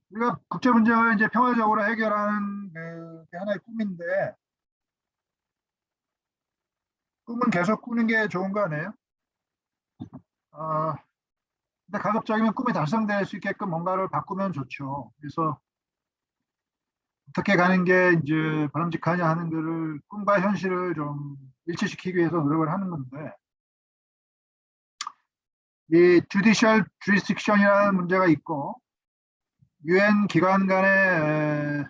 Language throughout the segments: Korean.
우리가 국제 문제를 이제 평화적으로 해결하는 게 하나의 꿈인데, 꿈은 계속 꾸는 게 좋은 거 아니에요? 어, 근데 가급적이면 꿈이 달성될 수 있게끔 뭔가를 바꾸면 좋죠. 그래서 어떻게 가는 게 이제 바람직하냐 하는 거를 꿈과 현실을 좀 일치시키기 위해서 노력을 하는 건데, 이 judicial jurisdiction이라는 문제가 있고, 유엔 기관 간의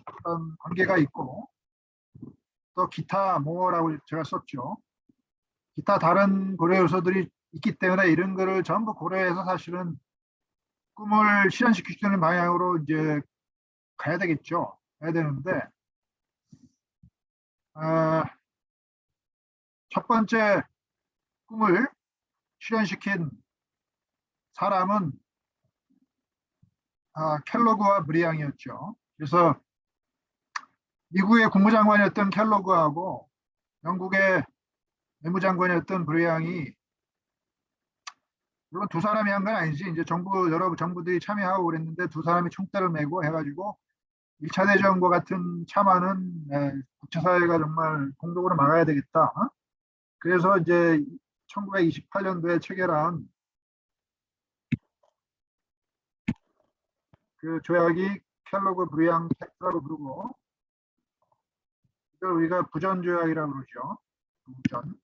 어떤 관계가 있고, 또 기타 뭐라고 제가 썼죠. 기타 다른 고려 요소들이 있기 때문에 이런 거를 전부 고려해서 사실은 꿈을 실현시킬 수 있는 방향으로 이제 가야 되겠죠. 가야 되는데, 어, 첫 번째 꿈을 실현시킨 사람은 켈로그와 브리앙이었죠. 그래서 미국의 국무장관이었던 켈로그하고 영국의 내무장관이었던 브리앙이, 물론 두 사람이 한 건 아니지, 이제 여러 정부들이 참여하고 그랬는데 두 사람이 총대를 메고 해가지고 1차 대전과 같은 참화는 국제사회가 정말 공동으로 막아야 되겠다. 그래서 이제 1928년도에 체결한 그 조약이 켈로그 브리앙 팩트라고 부르고, 이걸 우리가 부전 조약이라고 그러죠. 부전.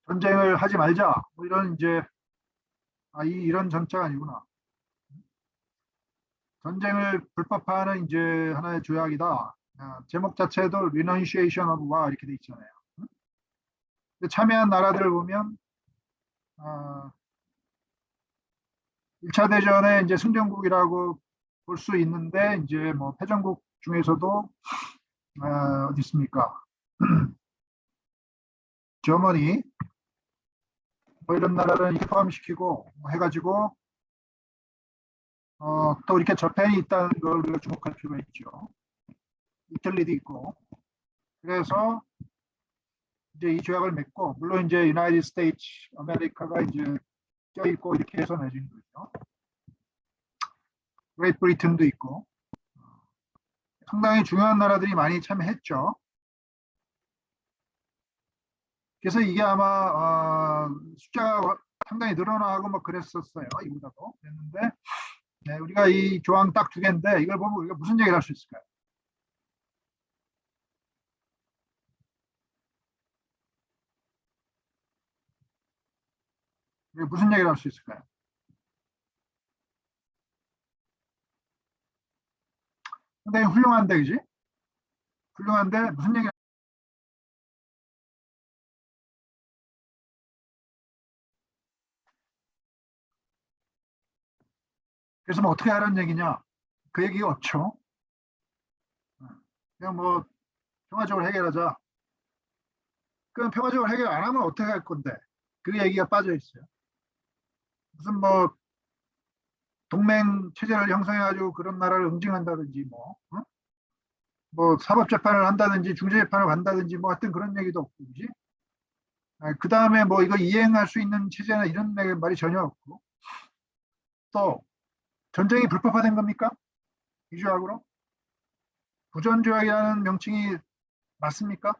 전쟁을 하지 말자. 뭐 이런 이제 이런 전자가 아니구나. 전쟁을 불법화하는 이제 하나의 조약이다. 제목 자체도 Renunciation of War 이렇게 돼 있잖아요. 근데 참여한 나라들을 보면 1차 대전에 이제 승전국이라고 볼 수 있는데, 이제 뭐 패전국 중에서도 어디 있습니까? 저머니 뭐 이런 나라를 이렇게 포함시키고 뭐 해가지고 또 이렇게 저편이 있다는 걸 우리가 주목할 필요가 있죠. 이탈리도 있고. 그래서 이제 이 조약을 맺고, 물론 이제 유나이티드 스테이츠 아메리카가 이제 껴있고 이렇게 해서 맺은 거죠. 그레이트 브리튼도 있고 상당히 중요한 나라들이 많이 참여했죠. 그래서 이게 아마 숫자가 상당히 늘어나고 뭐 그랬었어요. 이보다도 그랬는데, 네, 우리가 이 조항 딱 두 개인데 이걸 보면 우리가 무슨 얘기를 할 수 있을까요? 우리가 무슨 얘기를 할 수 있을까요? 상당히 훌륭한데, 그지? 훌륭한데 무슨 얘기? 그래서 뭐 어떻게 하라는 얘기냐? 그 얘기가 없죠. 그냥 뭐 평화적으로 해결하자. 그럼 평화적으로 해결 안 하면 어떻게 할 건데? 그 얘기가 빠져 있어요. 무슨 뭐 동맹 체제를 형성해가지고 그런 나라를 응징한다든지 뭐 사법재판을 한다든지 중재재판을 간다든지 뭐 하여튼 그런 얘기도 없고, 그지? 그 다음에 뭐 이거 이행할 수 있는 체제나 이런 말이 전혀 없고, 또 전쟁이 불법화된 겁니까? 이 조약으로? 부전조약이라는 명칭이 맞습니까?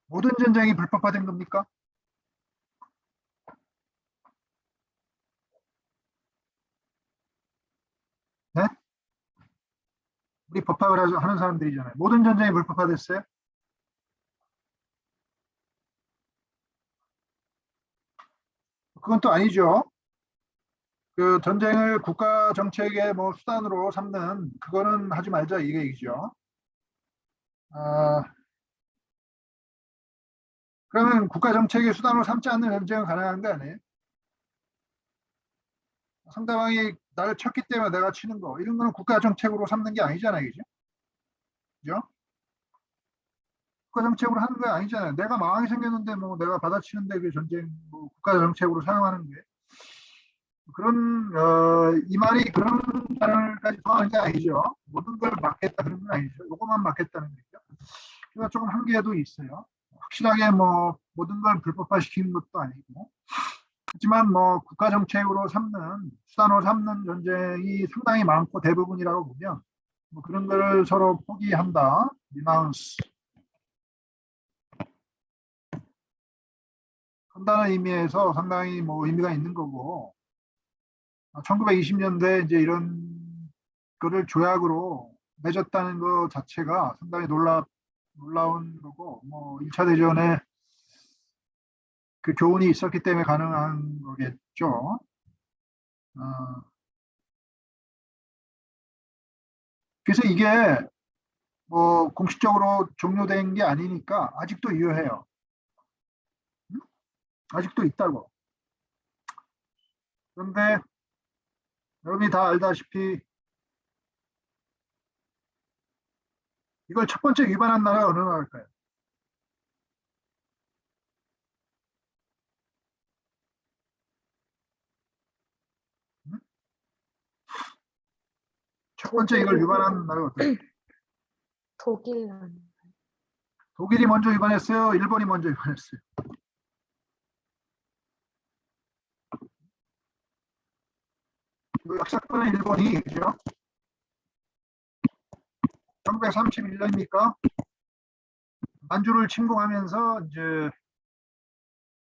모든 전쟁이 불법화된 겁니까? 네? 우리 법학을 하는 사람들이잖아요. 모든 전쟁이 불법화됐어요? 그건 또 아니죠. 그 전쟁을 국가 정책의 뭐 수단으로 삼는 그거는 하지 말자 이게 얘기죠. 아, 그러면 국가 정책의 수단으로 삼지 않는 전쟁은 가능한 거 아니에요? 상대방이 나를 쳤기 때문에 내가 치는 거 이런 거는 국가 정책으로 삼는 게 아니잖아요, 그죠? 그죠? 국가 정책으로 하는 거 아니잖아요. 내가 망하게 생겼는데 뭐 내가 받아치는데 그 전쟁 뭐 국가 정책으로 사용하는 게 그런 이 말이 그런 단어까지 포함하는 게 아니죠. 모든 걸 막겠다 그런 건 아니죠. 요것만 막겠다는 거죠. 그래서 조금 한계도 있어요. 확실하게 뭐 모든 걸 불법화시키는 것도 아니고, 하지만 뭐 국가 정책으로 삼는 수단으로 삼는 전쟁이 상당히 많고 대부분이라고 보면 뭐 그런 거를 서로 포기한다, 리나운스 한다는 의미에서 상당히 뭐 의미가 있는 거고, 1920년대 이제 이런 거를 조약으로 맺었다는 것 자체가 상당히 놀라운 거고, 뭐 1차 대전에 그 교훈이 있었기 때문에 가능한 거겠죠. 어, 그래서 이게 뭐 공식적으로 종료된 게 아니니까 아직도 유효해요. 응? 아직도 있다고. 그런데 여러분이 다 알다시피 이걸 첫 번째 위반한 나라가 어느 나라일까요? 응? 첫 번째 이걸 위반한 나라가 어떨까요? 독일 아니 독일이 먼저 위반했어요? 일본이 먼저 위반했어요? 그 역사권은 일본이, 그죠? 1931년이니까 만주를 침공하면서 이제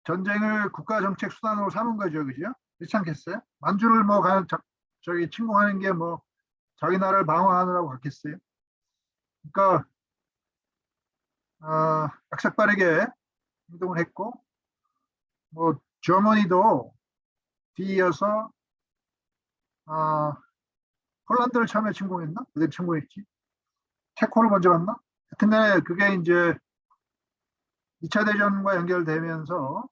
전쟁을 국가 정책 수단으로 삼은 거죠, 그죠? 그렇지 않겠어요? 만주를 뭐 저기 침공하는 게 뭐 자기 나라를 방어하느라고 갔겠어요? 그러니까 약삭빠르게 행동을 했고, 뭐 저머니도 뒤이어서 어, 폴란드를 처음에 침공했나? 그들 침공했지. 체코를 먼저 갔나? 하여튼간에 그게 이제 2차 대전과 연결되면서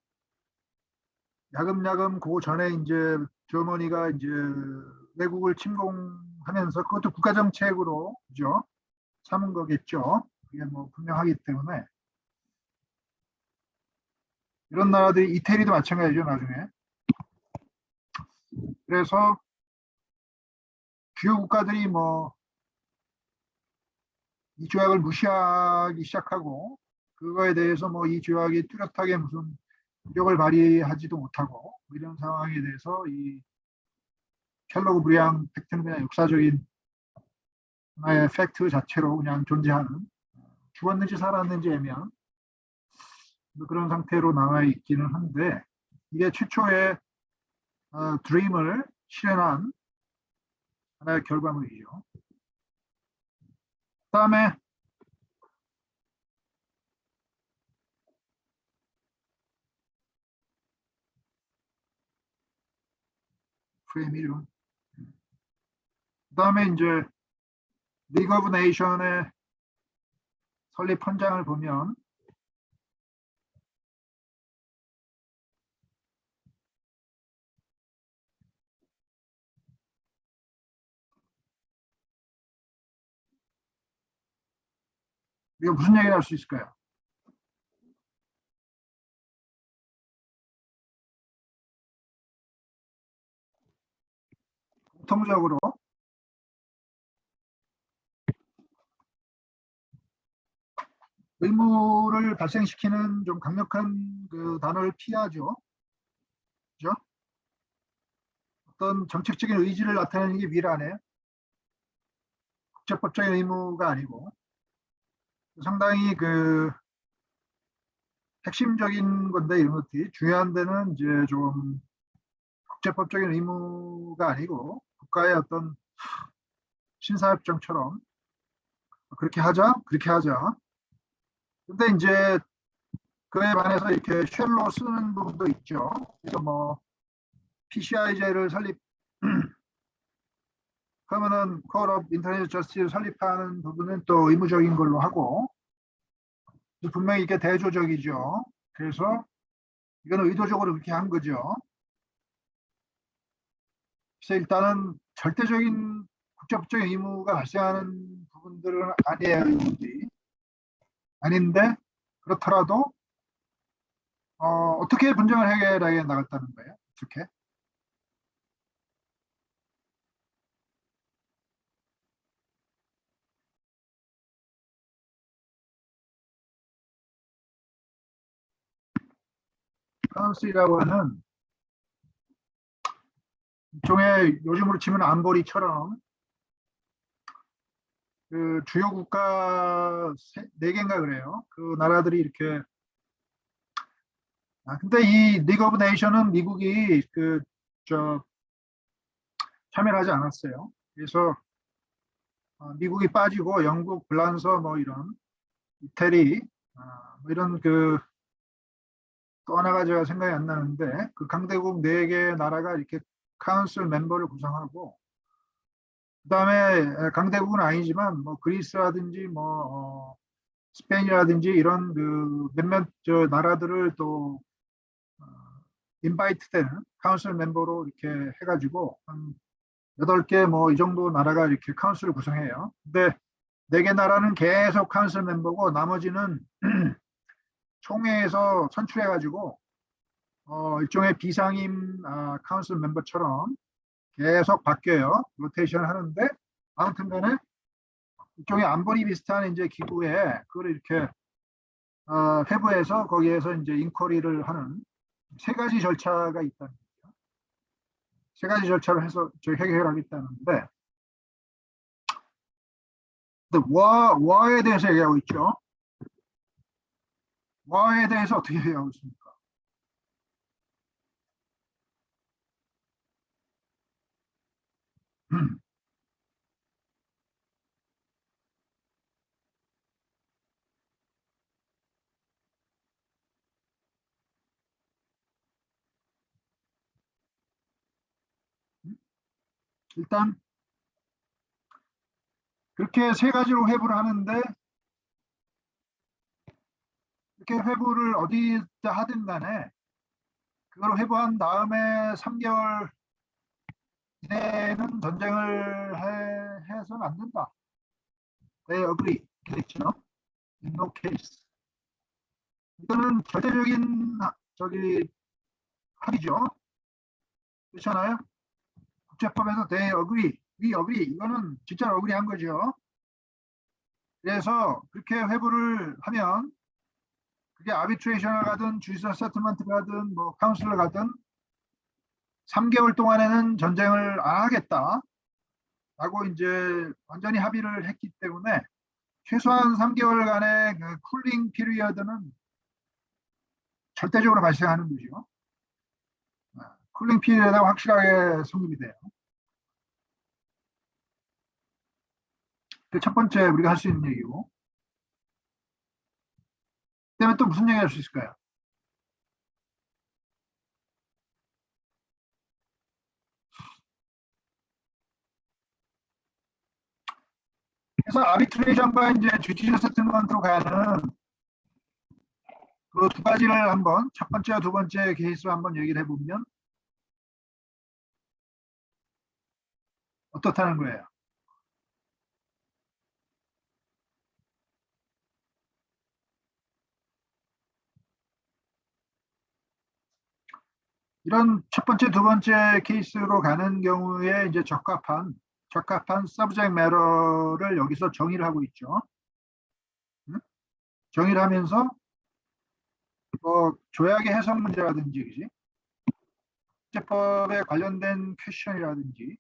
야금야금 그 전에 이제 저머니가 이제 외국을 침공하면서 그것도 국가 정책으로 그죠? 삼은 거겠죠. 그게 뭐 분명하기 때문에 이런 나라들이 이태리도 마찬가지죠 나중에. 그래서 주요 국가들이 뭐 이 조약을 무시하기 시작하고 그거에 대해서 뭐 이 조약이 뚜렷하게 무슨 위력을 발휘하지도 못하고 뭐 이런 상황에 대해서 이 켈로그 브리앙 팩트는 그냥 역사적인 하나의 팩트 자체로 그냥 존재하는, 죽었는지 살았는지 애매한 뭐 그런 상태로 남아 있기는 한데, 이게 최초의 드림을 실현한 하나의 결과물이죠. 그다음에 프레임 이름. 그다음에 이제 리그 오브 네이션의 설립 헌장을 보면 이거 무슨 얘기를 할 수 있을까요? 통적으로 의무를 발생시키는 좀 강력한 그 단어를 피하죠. 그죠? 어떤 정책적인 의지를 나타내는 게 미라네요. 국제법적인 의무가 아니고 상당히 그 핵심적인 건데 이런 것들이 중요한 데는 이제 좀 국제법적인 의무가 아니고 국가의 어떤 신사협정처럼 그렇게 하자, 그렇게 하자. 근데 이제 그에 반해서 이렇게 쉘로 쓰는 부분도 있죠. 그래서 뭐 PCI제를 설립 그러면은 Court of International Justice를 설립하는 부분은 또 의무적인 걸로 하고 분명히 이게 대조적이죠. 그래서 이거는 의도적으로 그렇게 한 거죠. 그래서 일단은 절대적인 국제법적인 의무가 발생하는 부분들은 아니에요. 이분들이. 아닌데 그렇더라도 어떻게 분쟁을 해결하게 나갔다는 거예요. 어떻게? 카운슬이라고 하는 일종의 요즘으로 치면 안보리처럼 그 주요 국가 네 개인가 그래요. 그 나라들이 이렇게 근데 이 리그 오브 네이션은 미국이 저 참여를 하지 않았어요. 그래서 미국이 빠지고 영국, 불란서 뭐 이런 이태리 뭐 이런 또 하나가 제가 생각이 안 나는데 그 강대국 네 개 나라가 이렇게 카운슬 멤버를 구성하고 그다음에 강대국은 아니지만 뭐 그리스라든지 뭐 스페인이라든지 이런 그 몇몇 저 나라들을 또 인바이트 되는 카운슬 멤버로 이렇게 해가지고 한 8개 뭐 이 정도 나라가 이렇게 카운슬을 구성해요. 근데 4개 나라는 계속 카운슬 멤버고 나머지는 총회에서 선출해가지고 일종의 비상임 카운슬 멤버처럼 계속 바뀌어요. 로테이션 하는데 아무튼 간에 일종의 안보리 비슷한 이제 기구에 그걸 이렇게 회부해서 거기에서 이제 인쿼리를 하는 세 가지 절차가 있다는 거죠. 세 가지 절차를 해서 저희 해결하겠다는데 와에 대해서 얘기하고 있죠. 와에 대해서 어떻게 얘기하고 있습니까? 일단 그렇게 세 가지로 회부를 하는데 이렇게 회부를 어디다 하든 간에 그걸 회부한 다음에 3개월 이내에는 전쟁을 해서는 안 된다. They agree. 그랬죠. In no case. 이거는 절대적인 저기 합의죠. 그렇잖아요. 국제법에서 they agree, we agree. 이거는 진짜 어그리한 거죠. 그래서 그렇게 회부를 하면 그게 아비트레이션을 가든 주지사 세틀먼트를 가든 뭐 카운슬을 가든 3개월 동안에는 전쟁을 안 하겠다. 라고 이제 완전히 합의를 했기 때문에 최소한 3개월간의 그 쿨링 피리어드는 절대적으로 발생하는 거죠. 쿨링 피리어드가 확실하게 성립이 돼요. 그 첫 번째 우리가 할 수 있는 얘기고. 그다음에 또 무슨 얘기 할 수 있을까요? 그래서 아비트레이션과 이제 주지사 세틀먼트로 가는 그 두 가지를 한번 첫 번째와 두 번째 케이스로 한번 얘기를 해보면 어떻다는 거예요. 이런 첫 번째, 두 번째 케이스로 가는 경우에 이제 적합한 서브젝트 매러를 여기서 정의를 하고 있죠. 정의를 하면서 조약의 해석 문제라든지, 그지? 국제법에 관련된 퀘션이라든지,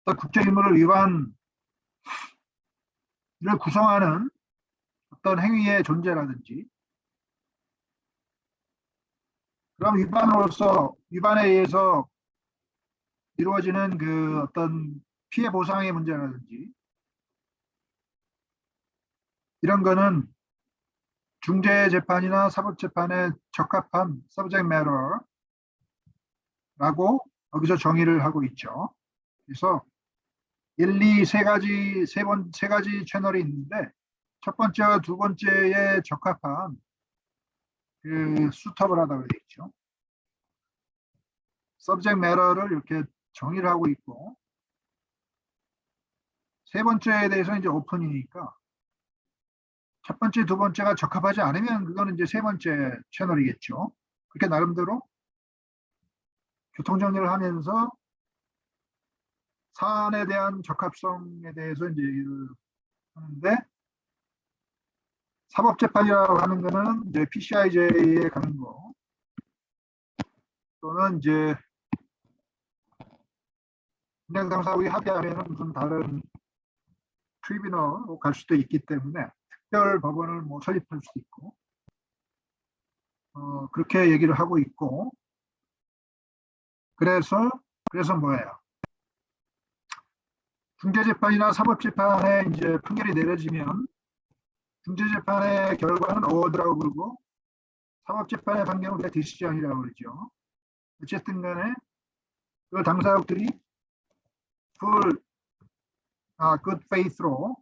또 국제의무를 위반을 구성하는 어떤 행위의 존재라든지, 그럼 위반에 의해서 이루어지는 그 어떤 피해 보상의 문제라든지, 이런 거는 중재재판이나 사법재판에 적합한 서브젝트 매러라고 여기서 정의를 하고 있죠. 그래서 1, 2, 세 가지 채널이 있는데 첫 번째와 두 번째에 적합한 그 수터블하다고 되어 있죠. 서브젝트 매러를 이렇게 정의를 하고 있고 세 번째에 대해서 이제 오픈이니까 첫 번째, 두 번째가 적합하지 않으면 그거는 이제 세 번째 채널이겠죠. 그렇게 나름대로 교통정리를 하면서 사안에 대한 적합성에 대해서 이제 하는데 사법재판이라고 하는 거는 이제 PCIJ에 가는 거 또는 이제 운행상사국이 합의하면 무슨 다른 트리뷰널로 갈 수도 있기 때문에 특별 법원을 뭐 설립할 수도 있고 그렇게 얘기를 하고 있고 그래서 뭐예요? 중재재판이나 사법재판에 이제 판결이 내려지면 중재재판의 결과는 어워드라고 그러고 사법재판의 판결은 우리가 디시전이라고 그러죠. 어쨌든 간에 그 당사국들이 full good faith로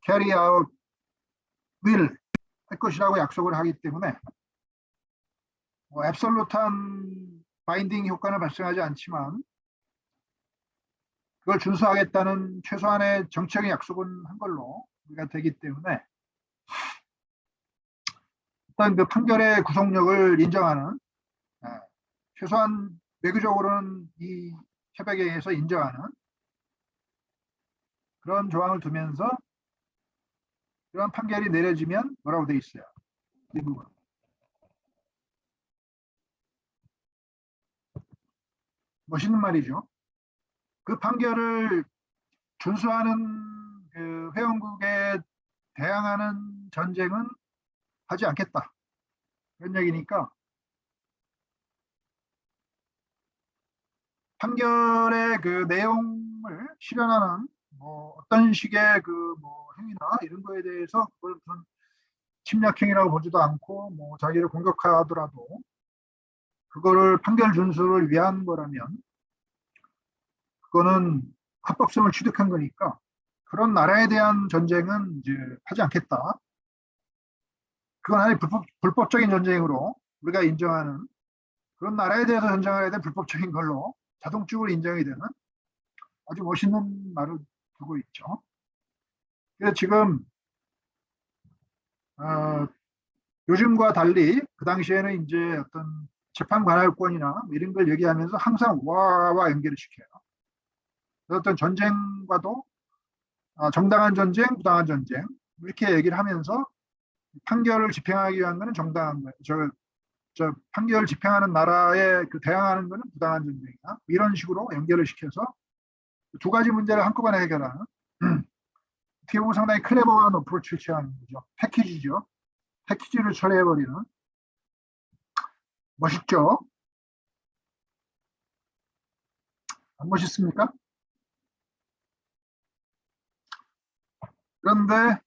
carry out will 할 것이라고 약속을 하기 때문에 뭐 앱솔루트한 바인딩 효과는 발생하지 않지만 그걸 준수하겠다는 최소한의 정책의 약속은 한 걸로 우리가 되기 때문에 일단 그 판결의 구속력을 인정하는 최소한 외교적으로는 이 협약에 의해서 인정하는 그런 조항을 두면서 그런 판결이 내려지면 뭐라고 돼 있어요? 이 부분. 멋있는 말이죠. 그 판결을 준수하는 그 회원국에 대항하는 전쟁은 하지 않겠다. 그런 얘기니까 판결의 그 내용을 실현하는 뭐 어떤 식의 그 뭐 행위나 이런 거에 대해서 그걸 무슨 침략행위라고 보지도 않고 뭐 자기를 공격하더라도 그거를 판결 준수를 위한 거라면 그거는 합법성을 취득한 거니까 그런 나라에 대한 전쟁은 이제 하지 않겠다. 그건 하나의 불법적인 전쟁으로 우리가 인정하는 그런 나라에 대해서 전쟁하게 된 불법적인 걸로 자동적으로 인정이 되는 아주 멋있는 말을 두고 있죠. 그래서 지금 요즘과 달리 그 당시에는 이제 어떤 재판 관할권이나 이런 걸 얘기하면서 항상 와와 연결을 시켜요. 어떤 전쟁과도 정당한 전쟁, 부당한 전쟁 이렇게 얘기를 하면서 판결을 집행하기 위한 것은 정당한 거예요. 저 판결을 집행하는 나라에 그 대항하는 것은 부당한 전쟁이다. 이런 식으로 연결을 시켜서 두 가지 문제를 한꺼번에 해결하는 어떻게 보면 상당히 클레버한 어프로치를 취하는 거죠. 패키지죠. 패키지를 처리해버리는 멋있죠? 안 멋있습니까? 그런데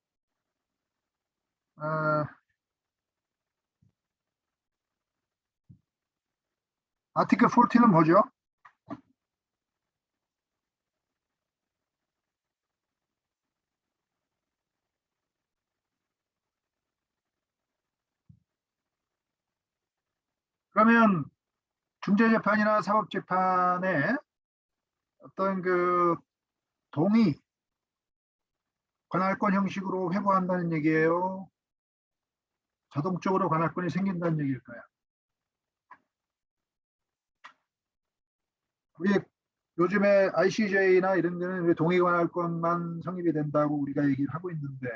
아티클 14는 뭐죠? 그러면 중재재판이나 사법재판에 어떤 그 동의, 관할권 형식으로 회부한다는 얘기예요? 자동적으로 관할권이 생긴다는 얘기일까요? 우리 요즘에 ICJ나 이런 데는 동의 관할권만 성립이 된다고 우리가 얘기를 하고 있는데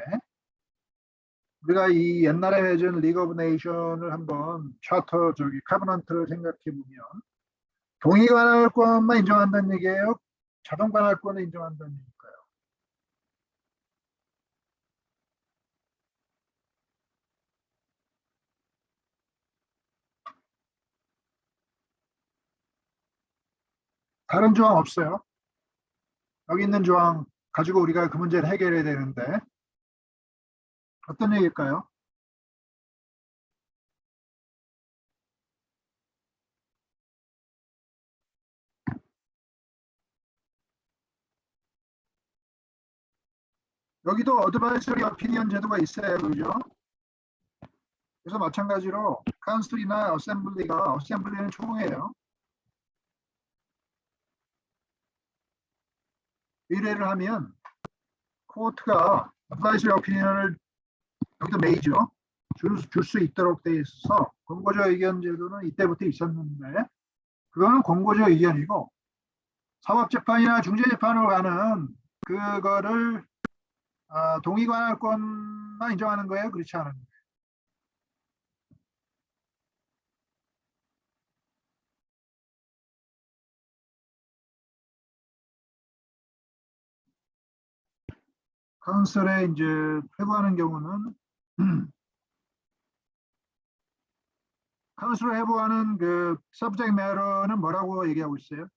우리가 이 옛날에 맺은 리그 오브 네이션을 한번 차터 카버넌트를 생각해 보면 동의 관할권만 인정한다는 얘기예요? 자동 관할권을 인정한다는 얘기일까요? 다른 조항 없어요. 여기 있는 조항 가지고 우리가 그 문제를 해결해야 되는데 어떤 얘기일까요? 여기도 어드바이서리 어피니언 제도가 있어요. 그죠? 그래서 마찬가지로 카운슬이나 어셈블리는 총회예요. 의뢰를 하면 코트가 어드바이서리 어피니언을 여기도 메이저 줄 수 있도록 돼 있어서 권고적 의견 제도는 이때부터 있었는데 그거는 권고적 의견이고 사법재판이나 중재재판으로 가는 그거를 동의관할권만 인정하는 거예요? 그렇지 않은 거예요? 카운슬에 이제 회부하는 경우는 카운슬을 회부하는 그 서브젝트 매터는 뭐라고 얘기하고 있어요?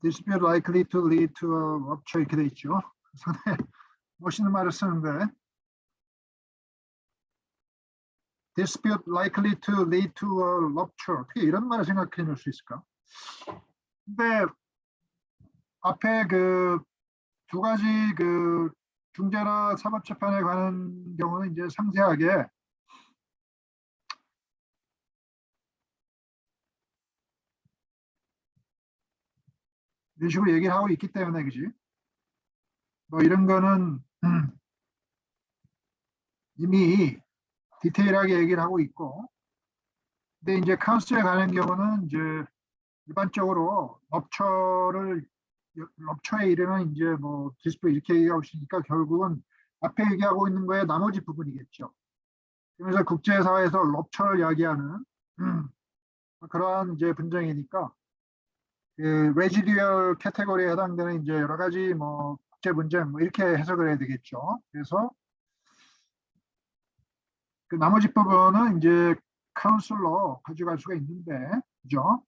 dispute likely to lead to a rupture 이렇게 돼 있죠. 상당히 멋있는 말을 쓰는데 dispute likely to lead to a rupture 어떻게 이런 말을 생각해 놓을 수 있을까? 근데 앞에 그 두 가지 그 중재나 사법재판에 관한 경우는 이제 상세하게 이런 식으로 얘기를 하고 있기 때문에 그지? 뭐 이런 거는 이미 디테일하게 얘기를 하고 있고 근데 이제 카운슬에 관한 경우는 이제 일반적으로 럽처에 이르는 이제 뭐 디스플레이 이렇게 얘기하고 있으니까 결국은 앞에 얘기하고 있는 거에 나머지 부분이겠죠. 그래서 국제사회에서 럽처를 이야기하는 그러한 이제 분쟁이니까 그 레지듀얼 캐테고리에 해당되는 이제 여러 가지 뭐 국제 분쟁 뭐 이렇게 해석을 해야 되겠죠. 그래서 그 나머지 부분은 이제 카운슬로 가져갈 수가 있는데, 그죠?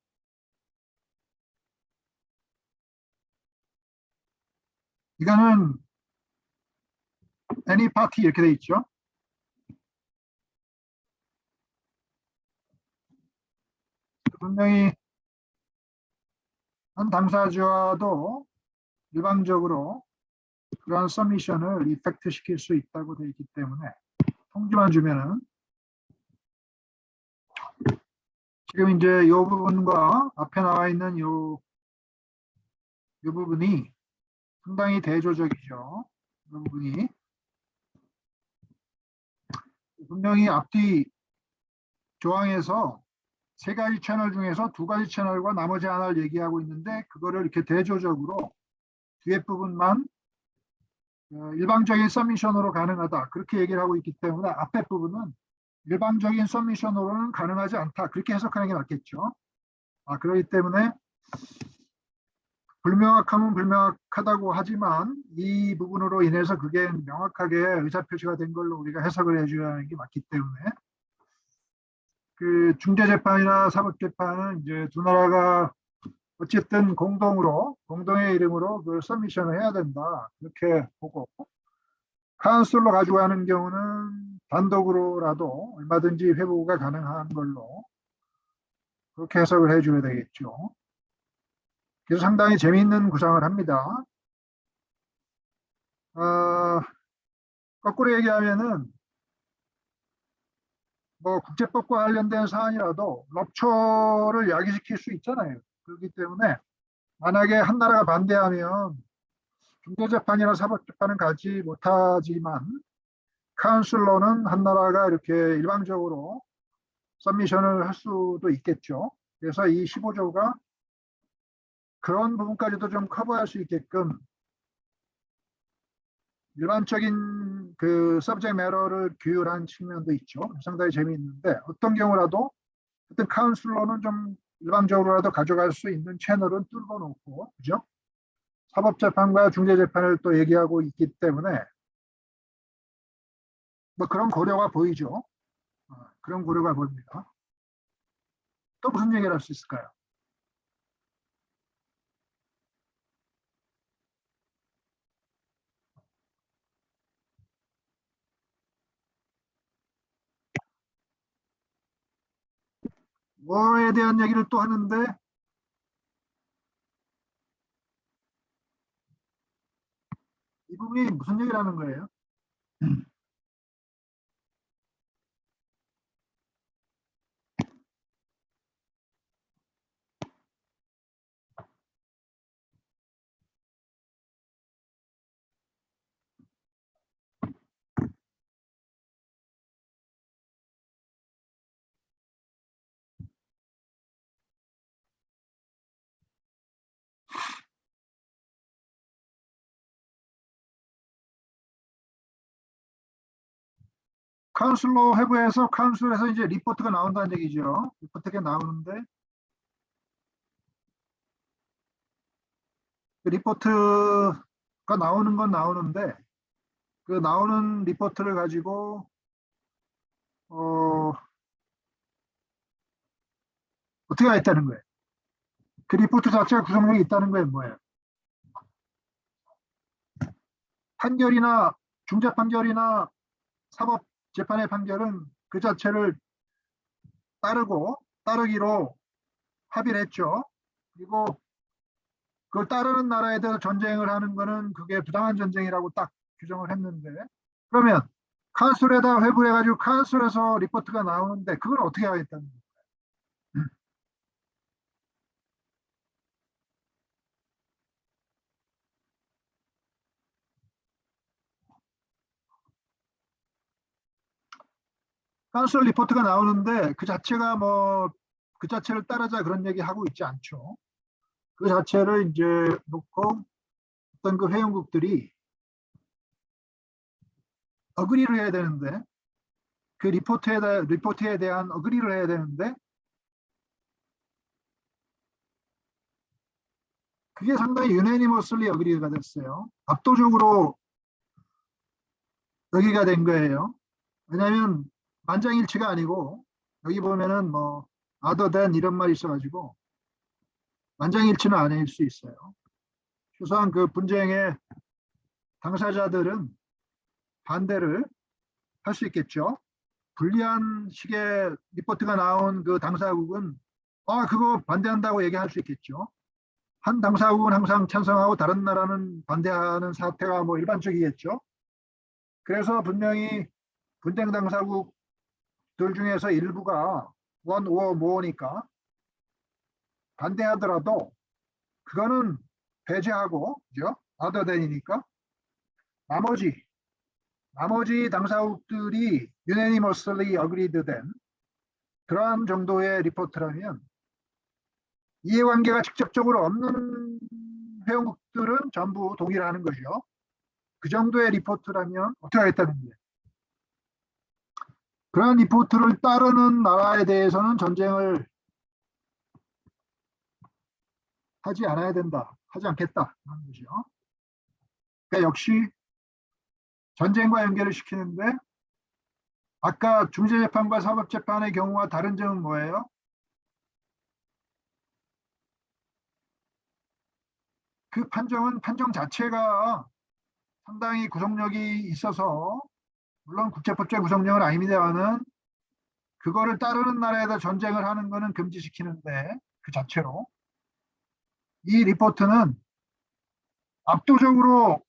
이거는 any party 이렇게 돼 있죠. 분명히 한 당사자도 일방적으로 그러한 서미션을 이펙트 시킬 수 있다고 되어 있기 때문에 통지만 주면은 지금 이제 이 부분과 앞에 나와 있는 이 부분이 상당히 대조적이죠. 이 부분이 분명히 앞뒤 조항에서 세 가지 채널 중에서 두 가지 채널과 나머지 하나를 얘기하고 있는데 그거를 이렇게 대조적으로 뒤에 부분만 일방적인 서미션으로 가능하다 그렇게 얘기를 하고 있기 때문에 앞에 부분은 일방적인 서미션으로는 가능하지 않다 그렇게 해석하는 게 맞겠죠. 그렇기 때문에 불명확하면 불명확하다고 하지만 이 부분으로 인해서 그게 명확하게 의사표시가 된 걸로 우리가 해석을 해줘야 하는 게 맞기 때문에 그 중재재판이나 사법재판은 이제 두 나라가 어쨌든 공동의 이름으로 그 서미션을 해야 된다 이렇게 보고 카운슬로 가지고 가는 경우는 단독으로라도 얼마든지 회부가 가능한 걸로 그렇게 해석을 해줘야 되겠죠. 그래서 상당히 재미있는 구상을 합니다. 어, 거꾸로 얘기하면은 뭐 국제법과 관련된 사안이라도 럽처를 야기시킬 수 있잖아요. 그렇기 때문에 만약에 한 나라가 반대하면 중재재판이나 사법재판은 가지 못하지만 카운슬러는 한 나라가 이렇게 일방적으로 서미션을 할 수도 있겠죠. 그래서 이 15조가 그런 부분까지도 좀 커버할 수 있게끔 일반적인 그 서브젝트 매러를 규율한 측면도 있죠. 상당히 재미있는데 어떤 경우라도 어떤 카운슬러는 좀 일방적으로라도 가져갈 수 있는 채널은 뚫어 놓고 그죠? 사법재판과 중재재판을 또 얘기하고 있기 때문에 뭐 그런 고려가 보이죠. 그런 고려가 보입니다. 또 무슨 얘기를 할 수 있을까요? 뭐에 대한 얘기를 또 하는데 이 부분이 무슨 얘기를 하는 거예요? 카운슬로 해부해서 카운슬에서 이제 리포트가 나온다는 얘기죠. 리포트가 나오는데 그 리포트가 나오는 건 나오는데 그 나오는 리포트를 가지고 어떻게 했다는 거예요? 그 리포트 자체가 구성력이 있다는 거예요, 뭐예요? 판결이나 중재 판결이나 사법 재판의 판결은 그 자체를 따르기로 합의를 했죠. 그리고 그걸 따르는 나라에 대해서 전쟁을 하는 거는 그게 부당한 전쟁이라고 딱 규정을 했는데, 그러면 카운슬에다 회부해가지고 카운슬에서 리포트가 나오는데 그걸 어떻게 하겠다는 거예요? 카운슬 리포트가 나오는데 그 자체가 뭐 그 자체를 따르자 그런 얘기 하고 있지 않죠. 그 자체를 이제 놓고 어떤 그 회원국들이 어그리를 해야 되는데 그 리포트에 대한 어그리를 해야 되는데 그게 상당히 유네니머슬리 어그리가 됐어요. 압도적으로 여기가 된 거예요. 왜냐하면 만장일치가 아니고 여기 보면은 뭐 other than 이런 말이 있어가지고 만장일치는 아닐 수 있어요. 최소한 그 분쟁의 당사자들은 반대를 할 수 있겠죠. 불리한 식의 리포트가 나온 그 당사국은 그거 반대한다고 얘기할 수 있겠죠. 한 당사국은 항상 찬성하고 다른 나라는 반대하는 사태가 뭐 일반적이겠죠. 그래서 분명히 분쟁 당사국들 중에서 일부가 원 오어 모어니까 반대하더라도 그거는 배제하고, 그죠? other than이니까 나머지 당사국들이 unanimously agreed 된 그러한 정도의 리포트라면 이해관계가 직접적으로 없는 회원국들은 전부 동의하는 거죠. 그 정도의 리포트라면 어떻게 하겠다는 거예요? 그런 리포트를 따르는 나라에 대해서는 전쟁을 하지 않아야 된다. 하지 않겠다. 하는 거죠. 그러니까 역시 전쟁과 연결을 시키는데 아까 중재재판과 사법재판의 경우와 다른 점은 뭐예요? 그 판정 자체가 상당히 구속력이 있어서 물론 국제법적 구속력은 아닙니다만은 그거를 따르는 나라에다 전쟁을 하는 거는 금지시키는데 그 자체로 이 리포트는 압도적으로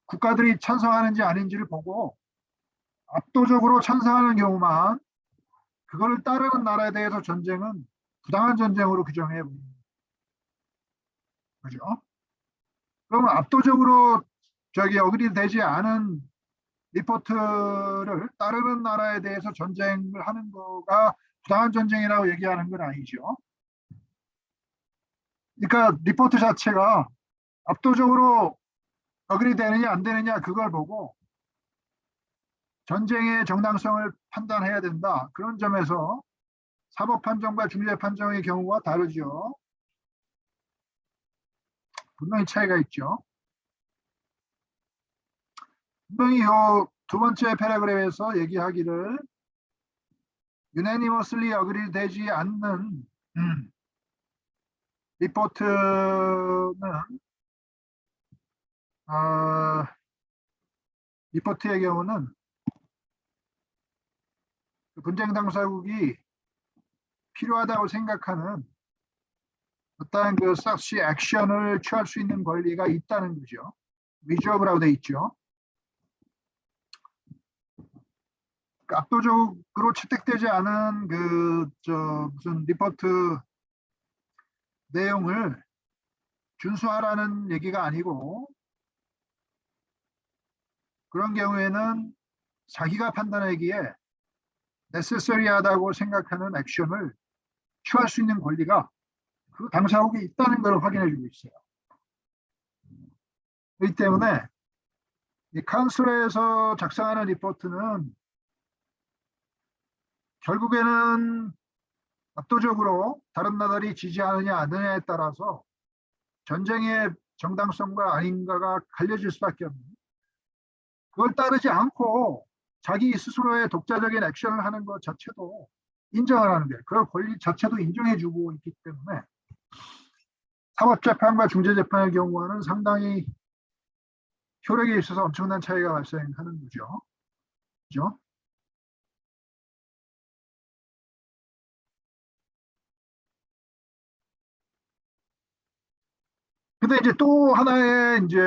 국가들이 찬성하는지 아닌지를 보고 압도적으로 찬성하는 경우만 그거를 따르는 나라에 대해서 전쟁은 부당한 전쟁으로 규정해 버립니다. 그죠? 그러면 압도적으로 어그리 되지 않은 리포트를 따르는 나라에 대해서 전쟁을 하는 거가 부당한 전쟁이라고 얘기하는 건 아니죠. 그러니까 리포트 자체가 압도적으로 어그리 되느냐 안 되느냐 그걸 보고 전쟁의 정당성을 판단해야 된다. 그런 점에서 사법 판정과 중재 판정의 경우가 다르죠. 분명히 차이가 있죠. 분명히 두 번째 패러그래프에서 얘기하기를 unanimously agree 되지 않는 리포트의 경우는 분쟁 당사국이 필요하다고 생각하는 어떠한 그 삭시 액션을 취할 수 있는 권리가 있다는 거죠. 리저브라고 돼 있죠. 압도적으로 채택되지 않은 무슨 리포트 내용을 준수하라는 얘기가 아니고 그런 경우에는 자기가 판단하기에 necessary하다고 생각하는 액션을 취할 수 있는 권리가 그 당사국이 있다는 걸 확인해 주고 있어요. 그렇기 때문에 이 카운슬에서 작성하는 리포트는 결국에는 압도적으로 다른 나라들이 지지하느냐 안 하느냐에 따라서 전쟁의 정당성과 아닌가가 갈려질 수밖에 없는, 그걸 따르지 않고 자기 스스로의 독자적인 액션을 하는 것 자체도 인정을 하는 게, 그 권리 자체도 인정해주고 있기 때문에 사법재판과 중재재판의 경우와는 상당히 효력에 있어서 엄청난 차이가 발생하는 거죠. 그죠? 근데 이제 또 하나의 이제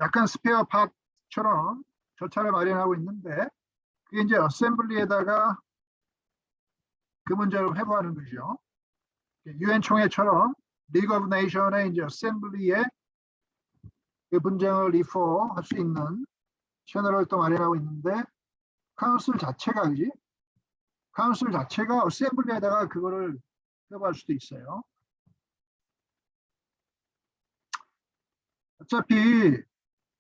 약간 스페어 파트처럼 절차를 마련하고 있는데, 그게 이제 어셈블리에다가 그 문제를 회부하는 거죠. 유엔 총회처럼 리그 오브 네이션의 이제 어셈블리에 그 분쟁을 리포할 수 있는 채널을 또 마련하고 있는데, 카운슬 자체가, 그지? 카운슬 자체가 어셈블리에다가 그거를 회부할 수도 있어요. 어차피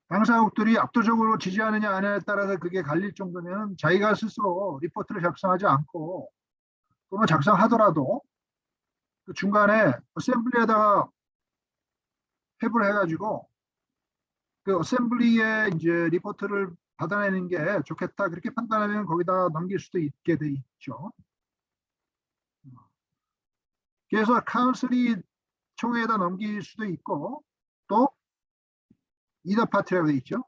당사국들이 압도적으로 지지하느냐 안 하느냐에 따라서 그게 갈릴 정도면 자기가 스스로 리포트를 작성하지 않고, 또는 작성하더라도 그 중간에 어셈블리에다가 회부를 해가지고 그 어셈블리에 이제 리포트를 받아내는 게 좋겠다, 그렇게 판단하면 거기다 넘길 수도 있게 돼 있죠. 그래서 카운슬이 총회에다 넘길 수도 있고, 또 이더 파티라고 돼 있죠.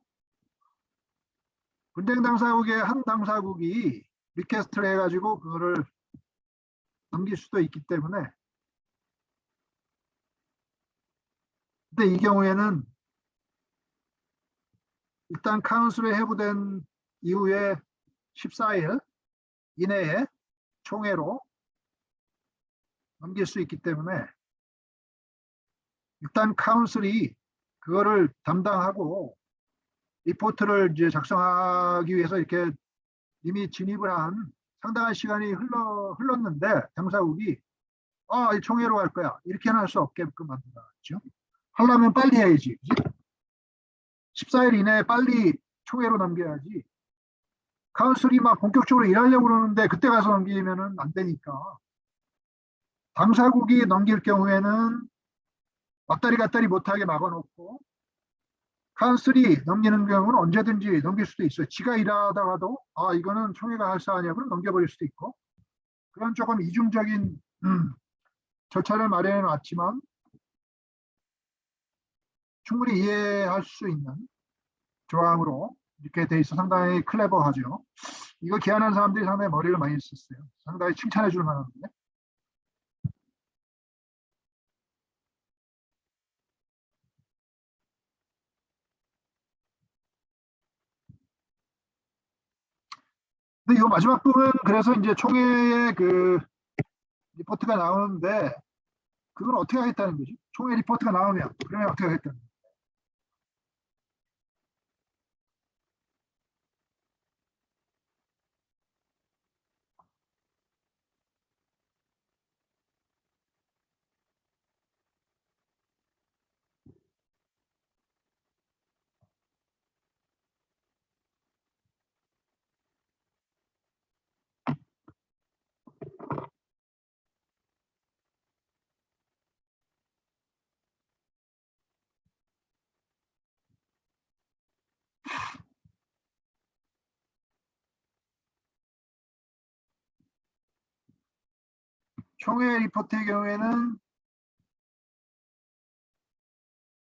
분쟁 당사국의 한 당사국이 리퀘스트를 해가지고 그거를 넘길 수도 있기 때문에, 근데 이 경우에는 일단 카운슬에 회부된 이후에 14일 이내에 총회로 넘길 수 있기 때문에, 일단 카운슬이 그거를 담당하고 리포트를 이제 작성하기 위해서 이렇게 이미 진입을 한 상당한 시간이 흘렀는데, 당사국이 이 총회로 갈 거야, 이렇게는 할 수 없게끔 만들었죠. 하려면 빨리 해야지. 14일 이내에 빨리 총회로 넘겨야지. 카운슬이 막 본격적으로 일하려고 그러는데 그때 가서 넘기면은 안 되니까, 당사국이 넘길 경우에는 왔다리 갔다리 못하게 막아놓고, 카운슬이 넘기는 경우는 언제든지 넘길 수도 있어요. 지가 일하다가도 이거는 총회가 할 사안이야 그럼 넘겨버릴 수도 있고, 그런 조금 이중적인 절차를 마련해 놨지만 충분히 이해할 수 있는 조항으로 이렇게 돼 있어 상당히 클레버하죠. 이거 기한한 사람들이 상당히 머리를 많이 썼어요. 상당히 칭찬해 줄 만한데. 근데 이 마지막 부분, 그래서 이제 총회의 그 리포트가 나오는데, 그건 어떻게 하겠다는 거지? 총회 리포트가 나오면 그러면 어떻게 하겠다는 거지? 총회 리포트의 경우에는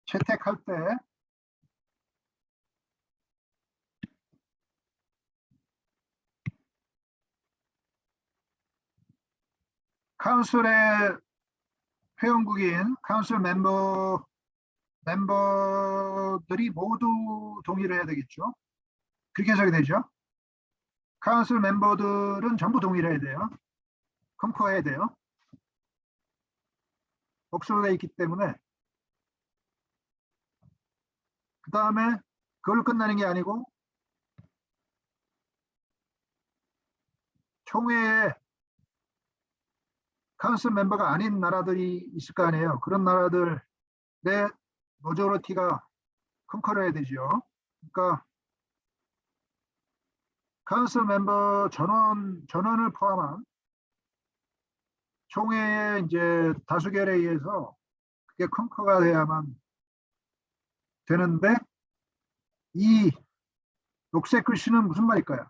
채택할 때 카운슬의 회원국인 카운슬 멤버들이 모두 동의를 해야 되겠죠. 그렇게 해석이 되죠. 카운슬 멤버들은 전부 동의를 해야 돼요. 컨커해야 돼요. 복수로 되어 있기 때문에. 그 다음에 그걸로 끝나는 게 아니고, 총회에 카운슬 멤버가 아닌 나라들이 있을 거 아니에요. 그런 나라들의 머저리티가 컨커를 해야 되죠. 그러니까 카운슬 멤버 전원을 포함한 총회의 이제 다수결에 의해서 그게 컨커가 돼야만 되는데 이 녹색 글씨는 무슨 말일까요?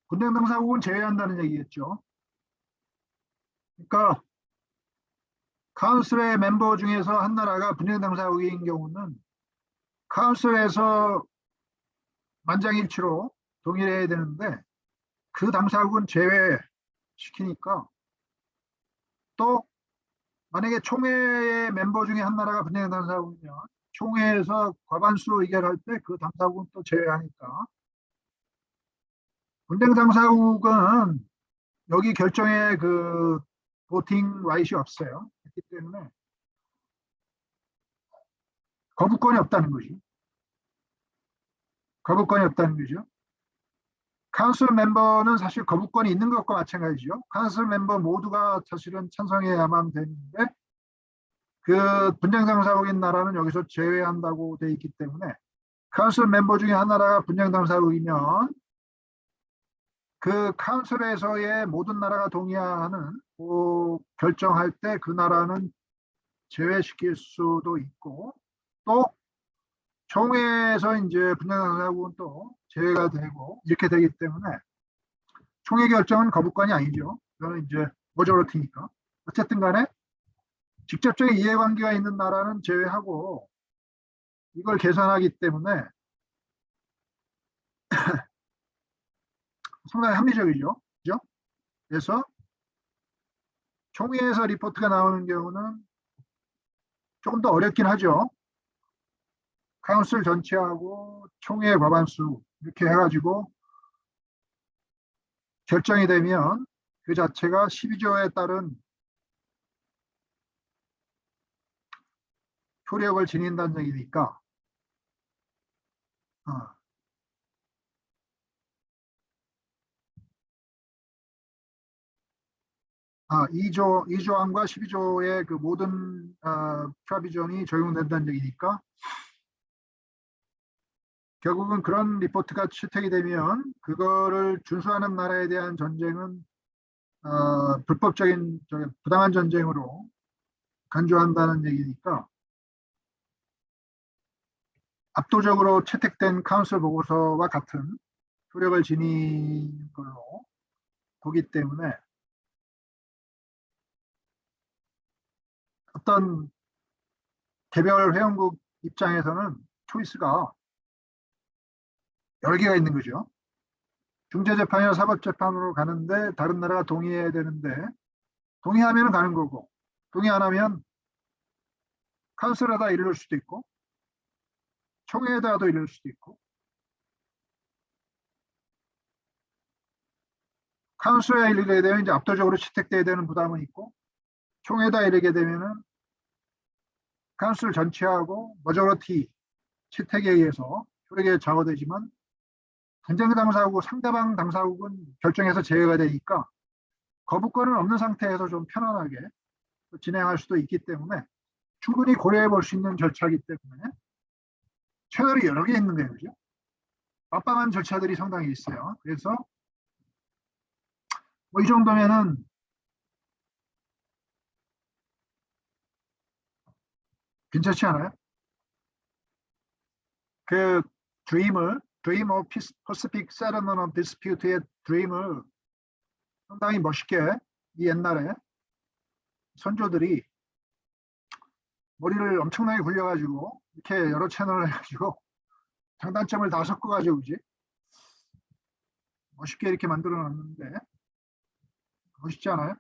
분쟁당사국은 제외한다는 얘기겠죠. 그러니까 카운슬의 멤버 중에서 한 나라가 분쟁당사국인 경우는 카운슬에서 만장일치로 동의해야 되는데 그 당사국은 제외시키니까 또 만약에 총회의 멤버 중에 한 나라가 분쟁당사국이면 총회에서 과반수로 의결할 때 그 당사국은 또 제외하니까 분쟁당사국은 여기 결정에 그 보팅 라이트이 없어요. 그렇기 때문에 거부권이 없다는 거지. 거부권이 없다는 거죠. 카운슬 멤버는 사실 거부권이 있는 것과 마찬가지죠. 카운슬 멤버 모두가 사실은 찬성해야만 되는데 그 분쟁당사국인 나라는 여기서 제외한다고 돼 있기 때문에 카운슬 멤버 중에 하나가 분쟁당사국이면 그 카운슬에서의 모든 나라가 동의하는 그 결정할 때 그 나라는 제외시킬 수도 있고 또 총회에서 이제 분쟁당사국은 또 제외가 되고 이렇게 되기 때문에 총회 결정은 거부권이 아니죠. 그거는 이제 모조리티니까. 어쨌든 간에 직접적인 이해관계가 있는 나라는 제외하고 이걸 계산하기 때문에 상당히 합리적이죠. 그죠? 그래서 총회에서 리포트가 나오는 경우는 조금 더 어렵긴 하죠. 카운슬 전체하고 총회 과반수 이렇게 해가지고 결정이 되면 그 자체가 12조에 따른 효력을 지닌다는 얘기니까 어, 2조안과 12조의 그 모든 프라비전이 적용된다는 얘기니까 결국은 그런 리포트가 채택이 되면 그거를 준수하는 나라에 대한 전쟁은 불법적인 부당한 전쟁으로 간주한다는 얘기니까 압도적으로 채택된 카운슬 보고서와 같은 효력을 지닌 걸로 보기 때문에 어떤 개별 회원국 입장에서는 초이스가 여러 개가 있는 거죠. 중재재판이나 사법재판으로 가는데 다른 나라가 동의해야 되는데 동의하면 가는 거고 동의 안 하면 카운슬에다 이를 수도 있고 총회에다도 이를 수도 있고 카운슬에 이르게 되면 이제 압도적으로 채택돼야 되는 부담은 있고 총회에다 이르게 되면은 카운슬 전체하고 머저리티 채택에 의해서 효력에 좌우되지만 분쟁 당사국 상대방 당사국은 결정해서 제외가 되니까 거부권은 없는 상태에서 좀 편안하게 진행할 수도 있기 때문에 충분히 고려해 볼 수 있는 절차이기 때문에 채널이 여러 개 있는 거예요. 그죠? 빡빡한 절차들이 상당히 있어요. 그래서 뭐 이 정도면은 괜찮지 않아요? 그 주임을 Dream of Pacific Settlement Dispute의 드림을 상당히 멋있게 이 옛날에 선조들이 머리를 엄청나게 굴려가지고 이렇게 여러 채널을 해가지고 장단점을 다 섞어가지고 그지 멋있게 이렇게 만들어 놨는데 멋있지 않아요?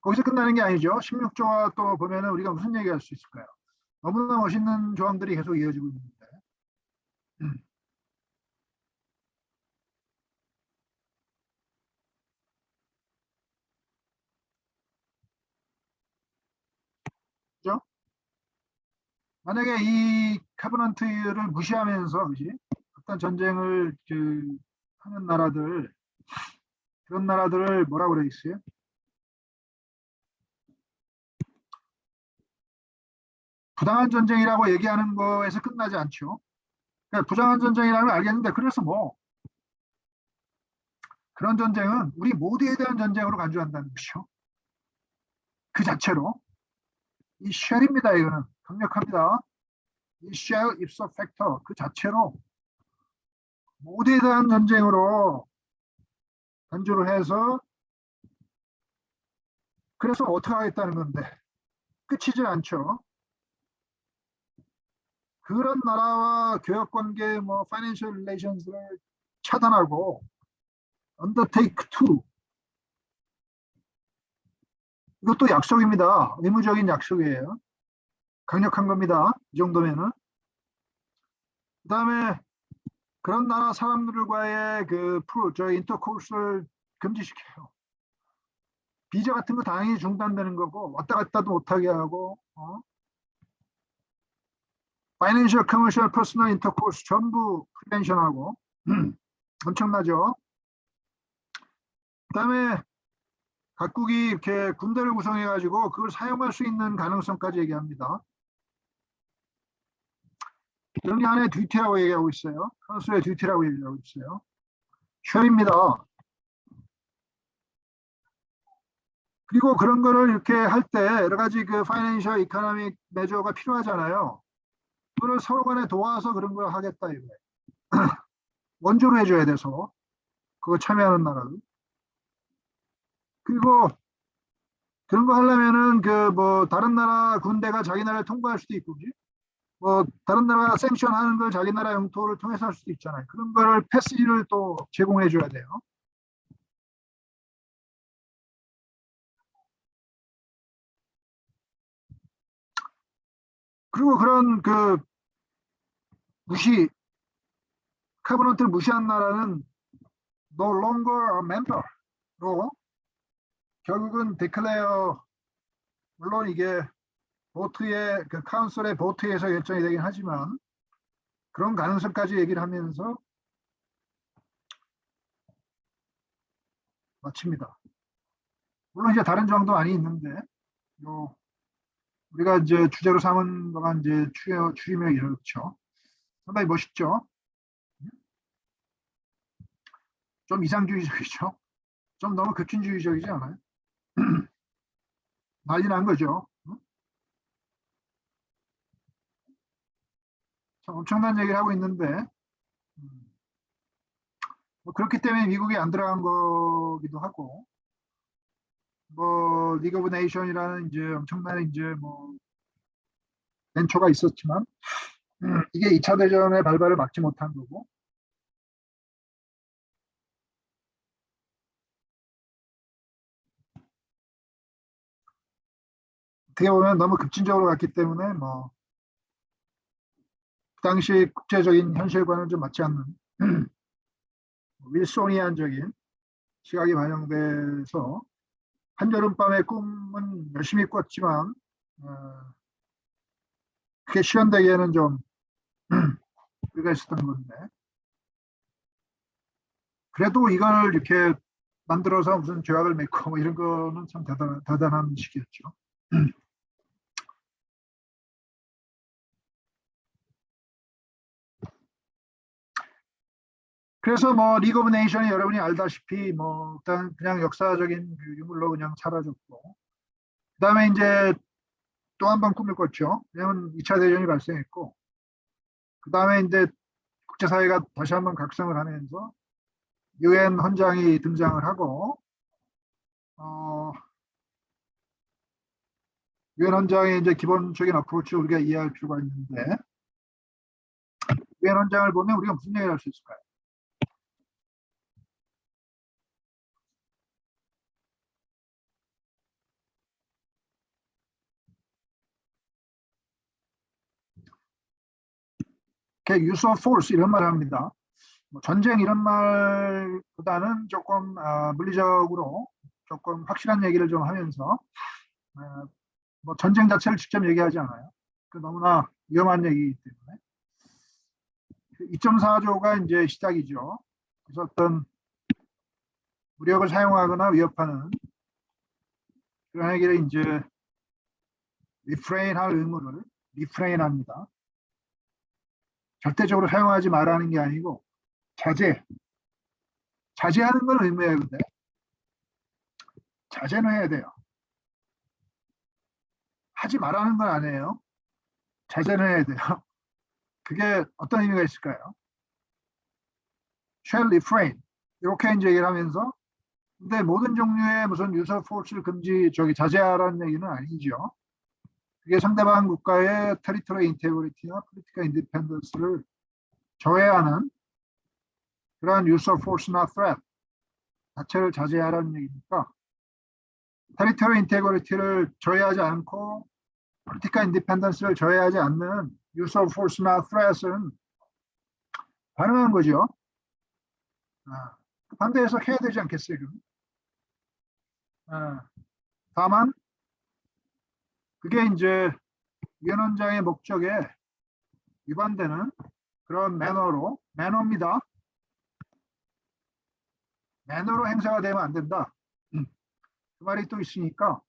거기서 끝나는 게 아니죠. 16조와 또 보면은 우리가 무슨 얘기할 수 있을까요? 너무나 멋있는 조항들이 계속 이어지고 있는데 그죠? 만약에 이 카버넌트를 무시하면서 그지? 어떤 전쟁을 하는 나라들 그런 나라들을 뭐라고 그래 있어요? 부당한 전쟁이라고 얘기하는 거에서 끝나지 않죠. 그러니까 부당한 전쟁이라면 알겠는데 그래서 뭐 그런 전쟁은 우리 모두에 대한 전쟁으로 간주한다는 것이죠. 그 자체로 이 쉘입니다. 이거는 강력합니다. 이 쉘 ipso factor 그 자체로 모두에 대한 전쟁으로 간주를 해서 그래서 어떻게 하겠다는 건데 끝이지 않죠. 그런 나라와 교역관계 뭐 파이낸셜 릴레이션스를 차단하고 undertake to 이것도 약속입니다. 의무적인 약속이에요. 강력한 겁니다. 이 정도면은. 그 다음에 그런 나라 사람들과의 저 인터코스를 금지시켜요. 비자 같은 거 당연히 중단되는 거고 왔다 갔다도 못하게 하고 파이낸셜, 커머셜, 퍼스널 인터코스 전부 프리벤션하고 엄청나죠. 그 다음에 각국이 이렇게 군대를 구성해 가지고 그걸 사용할 수 있는 가능성까지 얘기합니다. 여기 안에 듀티라고 얘기하고 있어요. 선수의 듀티라고 얘기하고 있어요. 쉘입니다. 그리고 그런 거를 이렇게 할 때 여러 가지 파이낸셜 이코노믹 메저가 필요하잖아요. 그걸 서로 간에 도와서 그런 걸 하겠다 이거예요. 원조로 해줘야 돼서 그거 참여하는 나라는. 그리고 그런 거 하려면은 뭐 다른 나라 군대가 자기 나라를 통과할 수도 있고, 뭐 다른 나라가 생션하는 걸 자기 나라 영토를 통해서 할 수도 있잖아요. 그런 거를 패시지를 또 제공해 줘야 돼요. 그리고 그런 카버넌트를 무시한 나라는 no longer a member로 결국은 declare 물론 이게 보트의 카운슬의 보트에서 결정이 되긴 하지만 그런 가능성까지 얘기를 하면서 마칩니다. 물론 이제 다른 조항도 많이 있는데 우리가 이제 주제로 삼은 거가 이제 추리며 이렇죠. 상당히 멋있죠. 좀 이상주의적이죠. 좀 너무 극진주의적이지 않아요? 난리 난 거죠. 참 엄청난 얘기를 하고 있는데 뭐 그렇기 때문에 미국이 안 들어간 거기도 하고 뭐 리그 오브 네이션이라는 이제 엄청난 이제 뭐 벤처가 있었지만 이게 2차 대전의 발발을 막지 못한 거고 어떻게 보면 너무 급진적으로 갔기 때문에 뭐 그 당시 국제적인 현실과는 좀 맞지 않는 윌소니안적인 시각이 반영돼서 한여름밤의 꿈은 열심히 꿨지만 그게 실현되기에는 좀 우리가 있었던 건데 그래도 이걸 이렇게 만들어서 무슨 조약을 맺고 뭐 이런 거는 참 대단한 시기였죠. 그래서 뭐 리그 오브 네이션이 여러분이 알다시피 뭐 그냥 역사적인 유물로 그냥 사라졌고 그다음에 이제 또 한 번 꿈을 꿨죠. 왜냐면 2차 대전이 발생했고, 그다음에 이제 국제사회가 다시 한번 각성을 하면서 유엔 헌장이 등장을 하고, 유엔 헌장의 이제 기본적인 어프로치를 우리가 이해할 필요가 있는데, 유엔 헌장을 보면 우리가 무슨 얘기를 할 수 있을까요? use of force 이런 말을 합니다. 뭐 전쟁 이런 말보다는 조금 물리적으로 조금 확실한 얘기를 좀 하면서 뭐 전쟁 자체를 직접 얘기하지 않아요. 그 너무나 위험한 얘기이기 때문에 2.4조가 이제 시작이죠. 그래서 어떤 무력을 사용하거나 위협하는 그런 얘기를 이제 리프레인할 의무를 리프레인합니다. 절대적으로 사용하지 말라는 게 아니고 자제하는 걸 의무해요. 근데 자제는 해야 돼요. 하지 말라는 건 아니에요. 자제는 해야 돼요. 그게 어떤 의미가 있을까요? shall refrain 이렇게 이제 얘기를 하면서 근데 모든 종류의 무슨 use of force를 자제하라는 얘기는 아니죠. 그게 상대방 국가의 territorial integrity나 political independence를 저해하는 그러한 use of force나 threat 자체를 자제하라는 얘기니까 territorial integrity를 저해하지 않고 political independence를 저해하지 않는 use of force나 threat은 가능한 거죠. 반대해서 해야 되지 않겠어요? 다만 그게 이제 유엔 헌장의 목적에 위반되는 그런 매너입니다. 매너로 행사가 되면 안 된다. 그 말이 또 있으니까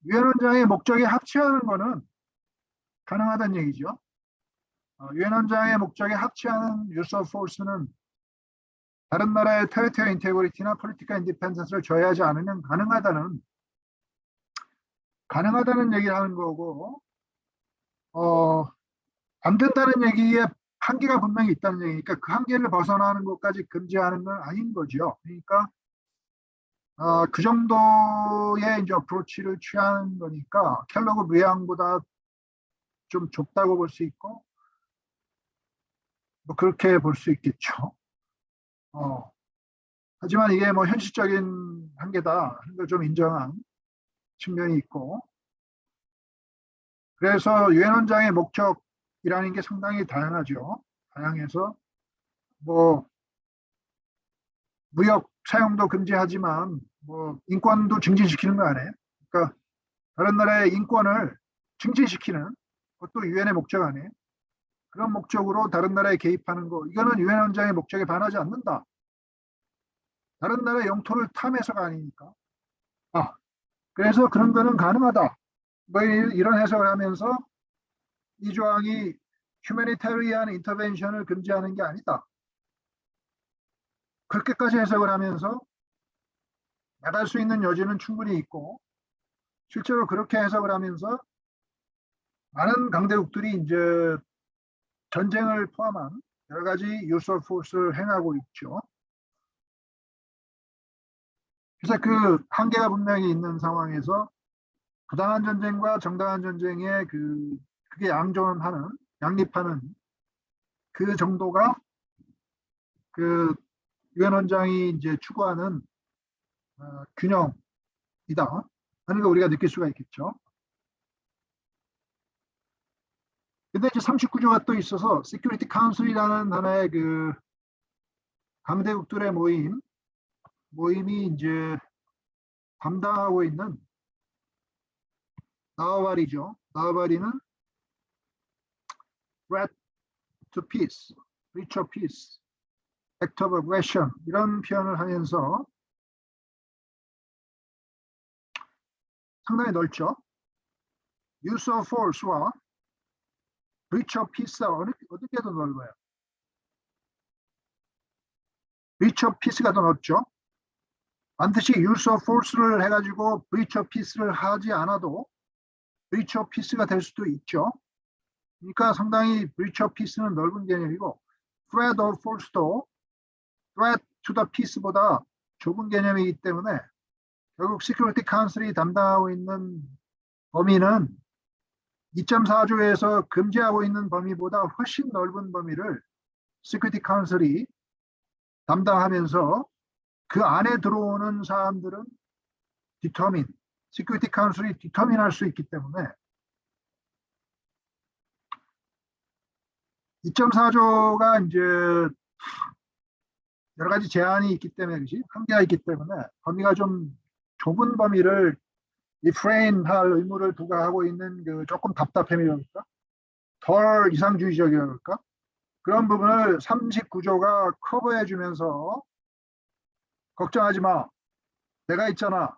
유엔 헌장의 목적에 합치하는 거는 가능하다는 얘기죠. 유엔 헌장의 목적에 합치하는 use of force는 다른 나라의 territorial integrity나 political independence를 저해하지 않으면 가능하다는 얘기를 하는 거고 안 된다는 얘기에 한계가 분명히 있다는 얘기니까 그 한계를 벗어나는 것까지 금지하는 건 아닌 거죠. 그러니까 그 정도의 이제 어프로치를 취하는 거니까 켈러그 묘양보다 좀 좁다고 볼 수 있고 뭐 그렇게 볼 수 있겠죠. 하지만 이게 뭐 현실적인 한계다 하는 걸 좀 인정한 측면이 있고 그래서 유엔 헌장의 목적이라는 게 상당히 다양하죠. 다양해서 뭐 무역 사용도 금지하지만 뭐 인권도 증진시키는 거 아니에요? 그러니까 다른 나라의 인권을 증진시키는 그것도 유엔의 목적 아니에요? 그런 목적으로 다른 나라에 개입하는 거 이거는 유엔 헌장의 목적에 반하지 않는다. 다른 나라의 영토를 탐해서가 아니니까. 그래서 그런 거는 가능하다. 뭐 이런 해석을 하면서 이 조항이 휴메니타리안 인터벤션을 금지하는 게 아니다. 그렇게까지 해석을 하면서 나갈 수 있는 여지는 충분히 있고 실제로 그렇게 해석을 하면서 많은 강대국들이 이제 전쟁을 포함한 여러 가지 use of force를 행하고 있죠. 그래서 그 한계가 분명히 있는 상황에서 부당한 전쟁과 정당한 전쟁의 그게 양립하는 그 정도가 그 유엔 헌장이 이제 추구하는 균형이다 하는 걸 우리가 느낄 수가 있겠죠. 근데 이제 39조가 또 있어서 Security Council이라는 하나의 그 강대국들의 모임이 이제 담당하고 있는 나와바리죠. 나와바리는 threat to peace, breach of peace, act of aggression 이런 표현을 하면서 상당히 넓죠. use of force와 breach of peace가 어떻게 더 넓어요? breach of peace가 더 넓죠. 반드시 use of force를 해가지고 breach of peace를 하지 않아도 breach of peace가 될 수도 있죠. 그러니까 상당히 breach of peace는 넓은 개념이고 threat of force도 threat to the peace보다 좁은 개념이기 때문에 결국 Security Council이 담당하고 있는 범위는 2.4조에서 금지하고 있는 범위보다 훨씬 넓은 범위를 Security Council이 담당하면서 그 안에 들어오는 사람들은 determine, Security Council이 determine 할 수 있기 때문에 2.4조가 이제 여러 가지 제한이 있기 때문에, 그렇지? 한계가 있기 때문에 범위가 좀 좁은 범위를 리프레인할 의무를 부과하고 있는 그 조금 답답함이랄까, 덜 이상주의적이랄까, 그런 부분을 39조가 커버해주면서 걱정하지 마, 내가 있잖아,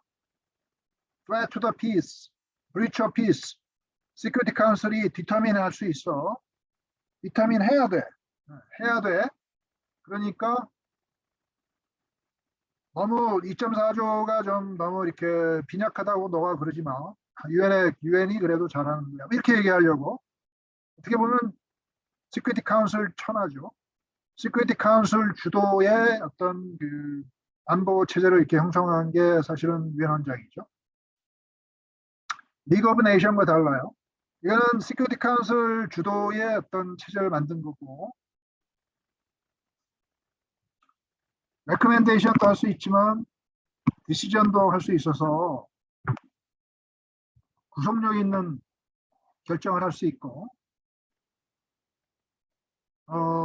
threat to the peace, breach of peace, Security Council이 determine 할 수 있어. determine 해야 돼. 해야 돼. 그러니까 너무 2.4조가 좀 너무 이렇게 빈약하다고 너가 그러지 마. 유엔이 그래도 잘하는 거야. 이렇게 얘기하려고. 어떻게 보면 시큐리티 카운슬 천하죠. 시큐리티 카운슬 주도의 어떤 그 안보 체제를 이렇게 형성한 게 사실은 유엔 헌장이죠. 리그 오브 네이션과 달라요. 이거는 시큐리티 카운슬 주도의 어떤 체제를 만든 거고, 레커멘데이션도 할 수 있지만 디시전도 할 수 있어서 구속력 있는 결정을 할 수 있고,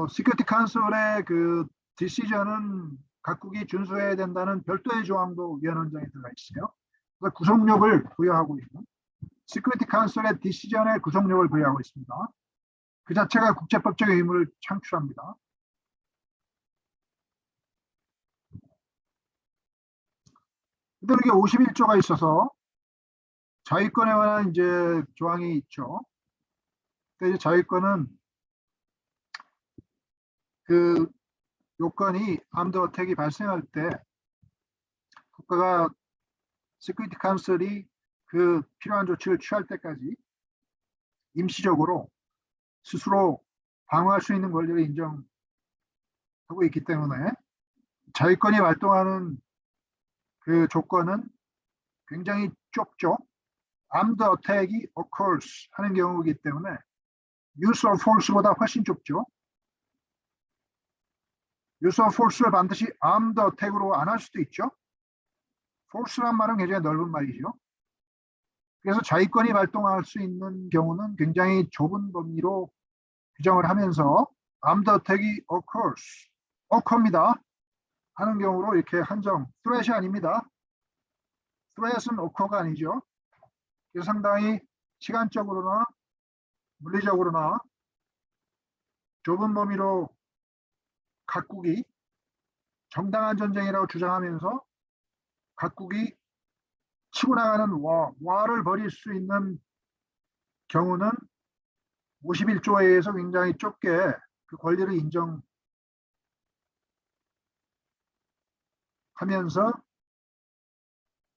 시큐리티 카운슬의 그 디시전은 각국이 준수해야 된다는 별도의 조항도 유엔 헌장에 들어가 있어요. 그래서 구속력을 부여하고 있는, 시큐리티 카운슬의 디시전에 구속력을 부여하고 있습니다. 그 자체가 국제법적 의무를 창출합니다. 근데 이게 51조가 있어서 자위권에 관한 이제 조항이 있죠. 근데 이제 자위권은 그 요건이 암드 어택이 발생할 때 국가가 시큐리티 카운슬이 그 필요한 조치를 취할 때까지 임시적으로 스스로 방어할 수 있는 권리를 인정하고 있기 때문에 자위권이 활동하는 그 조건은 굉장히 좁죠. armed attack이 occurs 하는 경우이기 때문에 use of force보다 훨씬 좁죠. use of force를 반드시 armed attack으로 안 할 수도 있죠. force란 말은 굉장히 넓은 말이죠. 그래서 자위권이 발동할 수 있는 경우는 굉장히 좁은 범위로 규정을 하면서 armed attack이 occur입니다 하는 경우로 이렇게 한정, threat이 아닙니다. threat은 occur가 아니죠. 그래서 상당히 시간적으로나 물리적으로나 좁은 범위로 각국이 정당한 전쟁이라고 주장하면서 각국이 치고 나가는 와를 벌일 수 있는 경우는 51조에 의해서 굉장히 좁게 그 권리를 인정하면서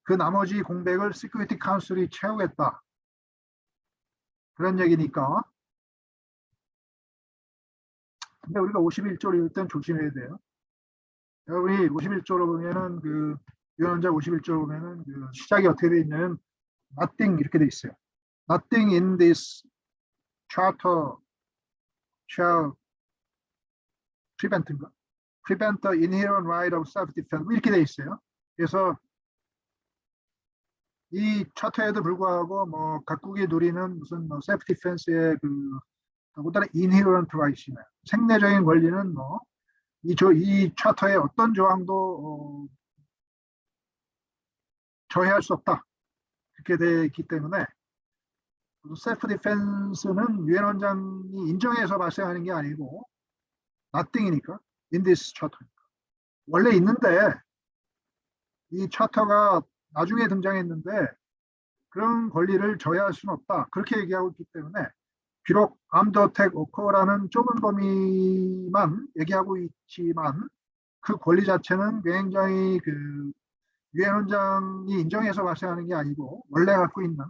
그 나머지 공백을 시큐리티 카운슬이 채우겠다. 그런 얘기니까. 근데 우리가 51조를 읽을 땐 조심해야 돼요. 우리 51조로 보면은 그 유엔헌장 51조로 보면은 그 시작이 어떻게 돼 있냐면 nothing 이렇게 돼 있어요. Nothing in this charter shall prevent the inherent right of self-defense 이렇게 돼 있어요. 그래서 이 차터에도 불구하고 뭐 각국이 누리는 무슨 뭐 self-defense의 그 더군다나 inherent right이네. 생내적인 권리는 뭐 이 차터의 어떤 조항도 저해할 수 없다. 그렇게 되어 있기 때문에 셀프 디펜스는 유엔 헌장이 인정해서 발생하는 게 아니고 nothing이니까 in this charter니까 원래 있는데 이 차터가 나중에 등장했는데 그런 권리를 저해할 수는 없다. 그렇게 얘기하고 있기 때문에 비록 armed attack occur라는 좁은 범위만 얘기하고 있지만 그 권리 자체는 굉장히 그 유엔 헌장이 인정해서 발생하는 게 아니고 원래 갖고 있는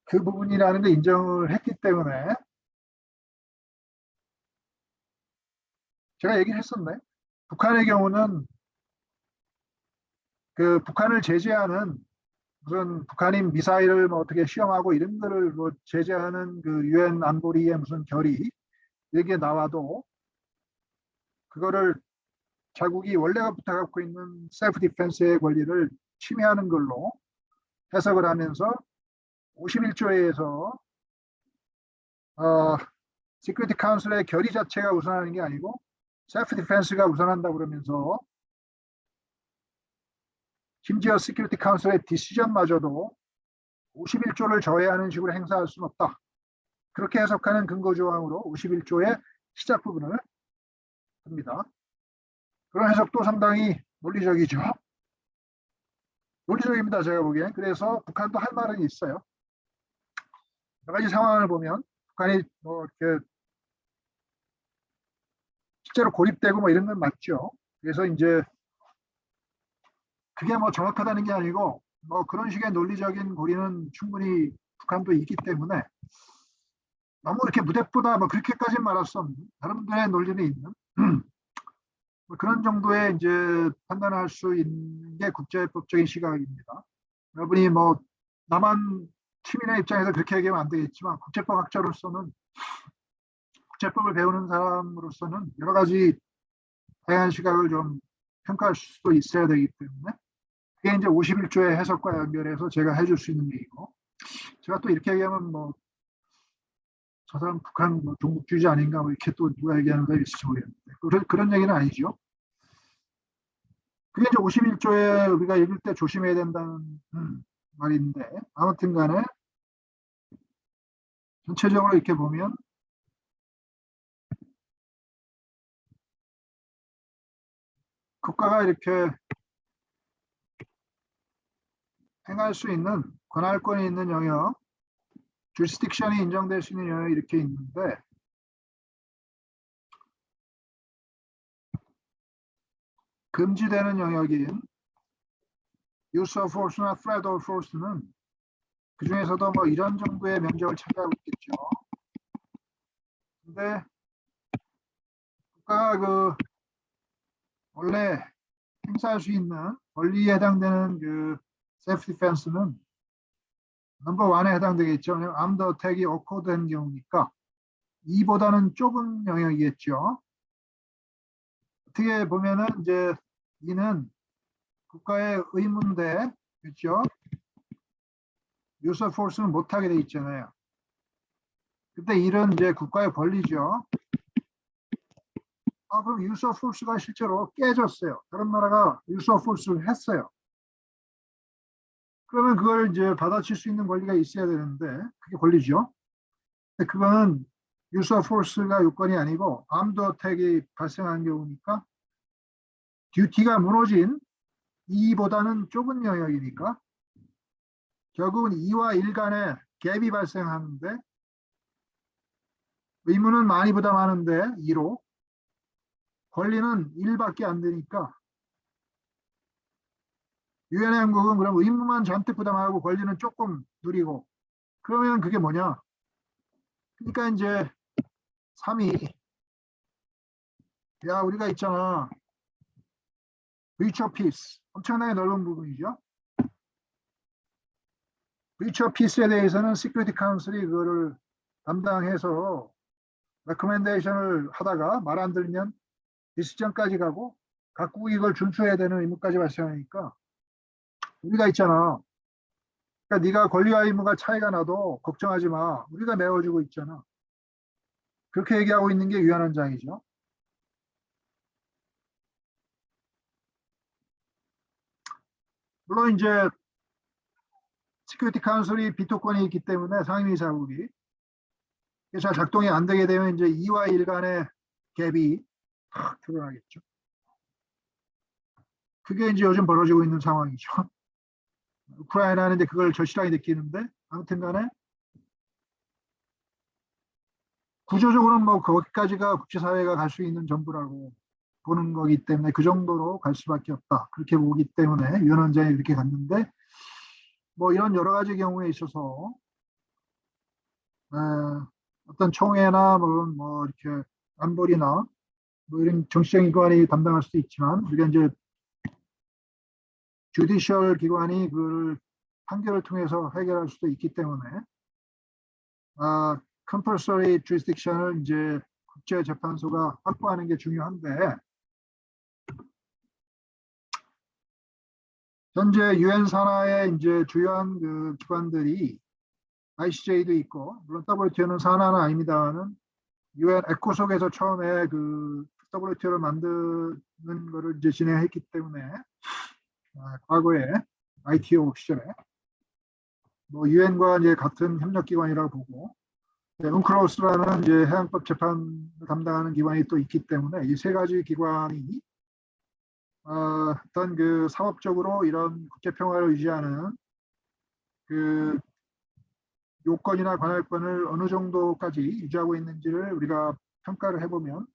그 부분이라는 걸 인정을 했기 때문에 제가 얘기를 했었네. 북한의 경우는 그 북한을 제재하는 무슨 북한이 미사일을 뭐 어떻게 시험하고 이런 거를 뭐 제재하는 그 유엔 안보리의 무슨 결의 이게 나와도 그거를 자국이 원래부터 갖고 있는 셀프 디펜스의 권리를 침해하는 걸로 해석을 하면서 51조에서 시큐리티 카운슬의 결의 자체가 우선하는 게 아니고 셀프 디펜스가 우선한다 그러면서 심지어 시큐리티 카운슬의 디시전마저도 51조를 저해하는 식으로 행사할 수는 없다. 그렇게 해석하는 근거조항으로 51조의 시작 부분을 합니다. 그런 해석도 상당히 논리적이죠. 논리적입니다. 제가 보기엔. 그래서 북한도 할 말은 있어요. 여러 가지 상황을 보면 북한이 뭐 이렇게 실제로 고립되고 뭐 이런 건 맞죠. 그래서 이제 그게 뭐 정확하다는 게 아니고 뭐 그런 식의 논리적인 고리는 충분히 북한도 있기 때문에 너무 이렇게 무대보다 뭐 그렇게까지 말할 수 없는 다른 분들의 논리는 있는 뭐 그런 정도의 이제 판단할 수 있는 게 국제법적인 시각입니다. 여러분이 뭐 남한 시민의 입장에서 그렇게 얘기하면 안 되겠지만 국제법 학자로서는 국제법을 배우는 사람으로서는 여러 가지 다양한 시각을 좀 평가할 수도 있어야 되기 때문에 그게 이제 51조의 해석과 연결해서 제가 해줄 수 있는 얘기고 제가 또 이렇게 얘기하면 뭐 저 사람 북한 뭐 종북주의자 아닌가 뭐 이렇게 또 누가 얘기하는 거 있을지 모르겠는데 그런 얘기는 아니죠. 그게 이제 51조에 우리가 읽을 때 조심해야 된다는 말인데 아무튼 간에 전체적으로 이렇게 보면 국가가 이렇게 행할 수 있는 권할권이 있는 영역 jurisdiction이 인정될 수 있는 영역이 이렇게 있는데 금지되는 영역인 use of force나 threat of force는 그 중에서도 뭐 이런 정도의 면적을 차지하고 있겠죠. 근데 국가가 그 원래 행사할 수 있는 권리에 해당되는 그 self defense는 넘버 1에 해당되겠죠. armed attack이 occur된 경우니까 2보다는 좁은 영역이겠죠. 어떻게 보면은 이제 이는 국가의 의무인데 그렇죠. use of force는 못하게 돼 있잖아요. 그때 이런 이제 국가의 권리죠. 그럼 use of force가 실제로 깨졌어요. 다른 나라가 use of force를 했어요. 그러면 그걸 이제 받아칠 수 있는 권리가 있어야 되는데 그게 권리죠. 근데 그거는 use of force가 요건이 아니고 armed attack이 발생한 경우니까 듀티가 무너진 2보다는 좁은 영역이니까 결국은 2와 1 간의 갭이 발생하는데 의무는 많이 부담하는데 2로 권리는 1밖에 안 되니까 유엔 회원국은 그럼 의무만 잔뜩 부담하고 권리는 조금 누리고 그러면 그게 뭐냐? 그러니까 이제 3이 야 우리가 있잖아 breach of peace 엄청나게 넓은 부분이죠. breach of peace에 대해서는 Security Council이 그거를 담당해서 레코멘데이션을 하다가 말 안 들면 디시전까지 가고 각국이 이걸 준수해야 되는 의무까지 발생하니까 우리가 있잖아. 그러니까 네가 권리와 의무가 차이가 나도 걱정하지 마. 우리가 메워주고 있잖아. 그렇게 얘기하고 있는 게 유엔 헌장이죠. 물론 이제 시큐리티 카운슬이 비토권이 있기 때문에 상임이사국이 잘 작동이 안 되게 되면 이제 2와 1 간의 갭이 탁 드러나겠죠. 그게 이제 요즘 벌어지고 있는 상황이죠. 우크라이나는 이제 그걸 절실하게 느끼는데 아무튼 간에 구조적으로는 뭐 거기까지가 국제사회가 갈 수 있는 전부라고 보는 거기 때문에 그 정도로 갈 수밖에 없다. 그렇게 보기 때문에 위원장이 이렇게 갔는데 뭐 이런 여러 가지 경우에 있어서 어떤 총회나 뭐 이렇게 안보리나 뭐 이런 정치적인 기관이 담당할 수도 있지만 우리가 이제 주디셜 기관이 그 판결을 통해서 해결할 수도 있기 때문에 compulsory jurisdiction을 이제 국제재판소가 확보하는 게 중요한데 현재 유엔 산하의 이제 주요한 그 기관들이 ICJ도 있고 물론 WTO는 산하는 아닙니다만은 유엔 에코속에서 처음에 그 WTO를 만드는 거를 이제 진행했기 때문에 과거에 ITO 시절에 뭐 유엔과 이제 같은 협력기관이라고 보고 웅크로스라는 이제 해양법 재판을 담당하는 기관이 또 있기 때문에 이 세 가지 기관이 어떤 그 사업적으로 이런 국제평화를 유지하는 그 요건이나 관할권을 어느 정도까지 유지하고 있는지를 우리가 평가를 해보면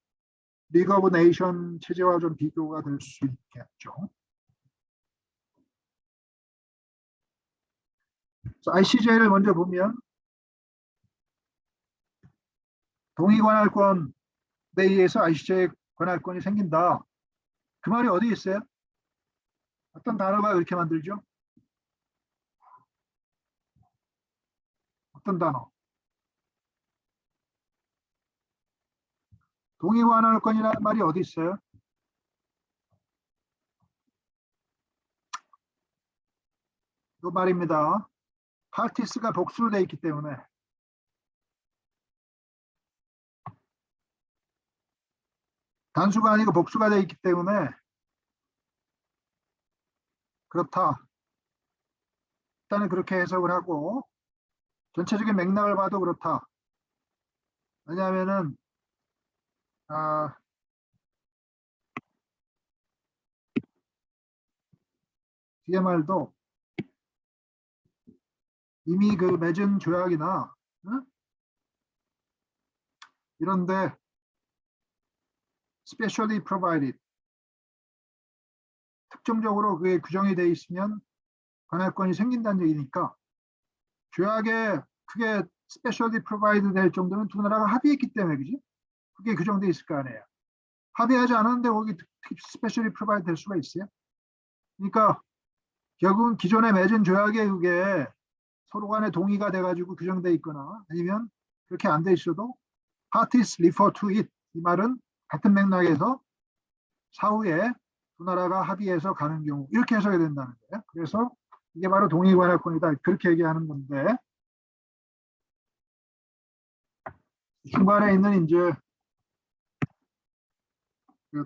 리그 오브 네이션 체제와 좀 비교가 될 수 있겠죠. ICJ를 먼저 보면 동의관할권 내의해서 ICJ 관할권이 생긴다. 그 말이 어디 있어요? 어떤 단어가 그렇게 만들죠? 어떤 단어? 동의관할권이라는 말이 어디 있어요? 이 말입니다. 파티스가 복수로 되어 있기 때문에 단수가 아니고 복수가 되어 있기 때문에 그렇다. 일단은 그렇게 해석을 하고 전체적인 맥락을 봐도 그렇다. 왜냐하면은 뒤에 말도 이미 그 맺은 조약이나 이런데 specially provided 특정적으로 그게 규정이 되어 있으면 관할권이 생긴다는 얘기니까 조약에 그게 specially provided 될 정도면 두 나라가 합의했기 때문에 그지? 그게 규정되어 있을 거 아니에요. 합의하지 않았는데 거기 specially provided 될 수가 있어요. 그러니까 결국은 기존에 맺은 조약에 그게 서로 간에 동의가 돼가지고 규정돼 있거나 아니면 그렇게 안 돼 있어도 parties refer to it 이 말은 같은 맥락에서 사후에 두 나라가 합의해서 가는 경우 이렇게 해석이 된다는 거예요. 그래서 이게 바로 동의관할권이다 그렇게 얘기하는 건데 중간에 있는 이제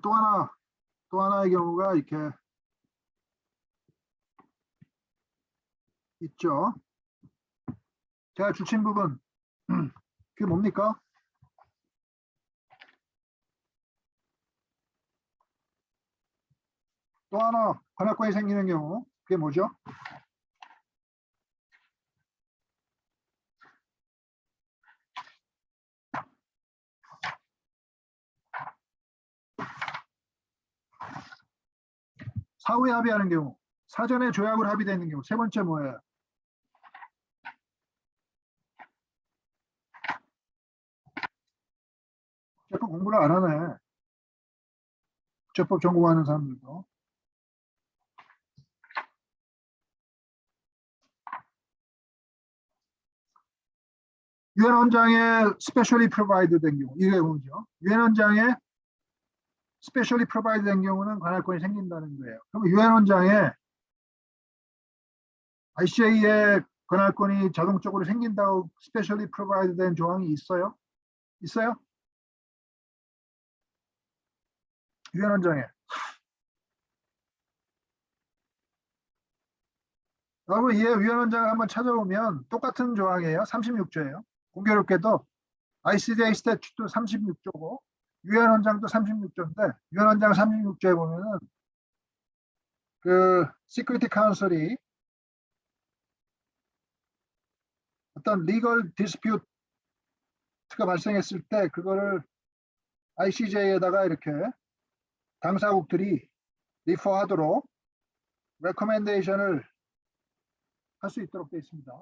또 하나의 경우가 이렇게 있죠. 제가 주친 부분 그게 뭡니까? 또 하나 관할권이 생기는 경우 그게 뭐죠? 사후에 합의하는 경우 사전에 조약을 합의되는 경우 세 번째 뭐예요? 국제법 공부를 안 하네. 국제법 전공하는 사람들도. 유엔 원장에 스페셜리 프로바이드 된 경우 이게 뭐죠? 유엔 원장에 스페셜리 프로바이드 된 경우는 관할권이 생긴다는 거예요. 그럼 유엔 원장에 ICJ의 관할권이 자동적으로 생긴다고 스페셜리 프로바이드 된 조항이 있어요? 있어요? 유엔 원장에. 여러분 이 유엔 원장을 한번 찾아보면 똑같은 조항이에요. 36조예요. 공교롭게도 ICJ 스태튜트도 36조고 유엔 원장도 36조인데 유엔 원장 36조에 보면은 그 시큐리티 카운슬이 어떤 리걸 디스퓨트가 발생했을 때 그거를 ICJ에다가 이렇게 당사국들이 리퍼하도록 레코멘데이션을 할 수 있도록 되어 있습니다.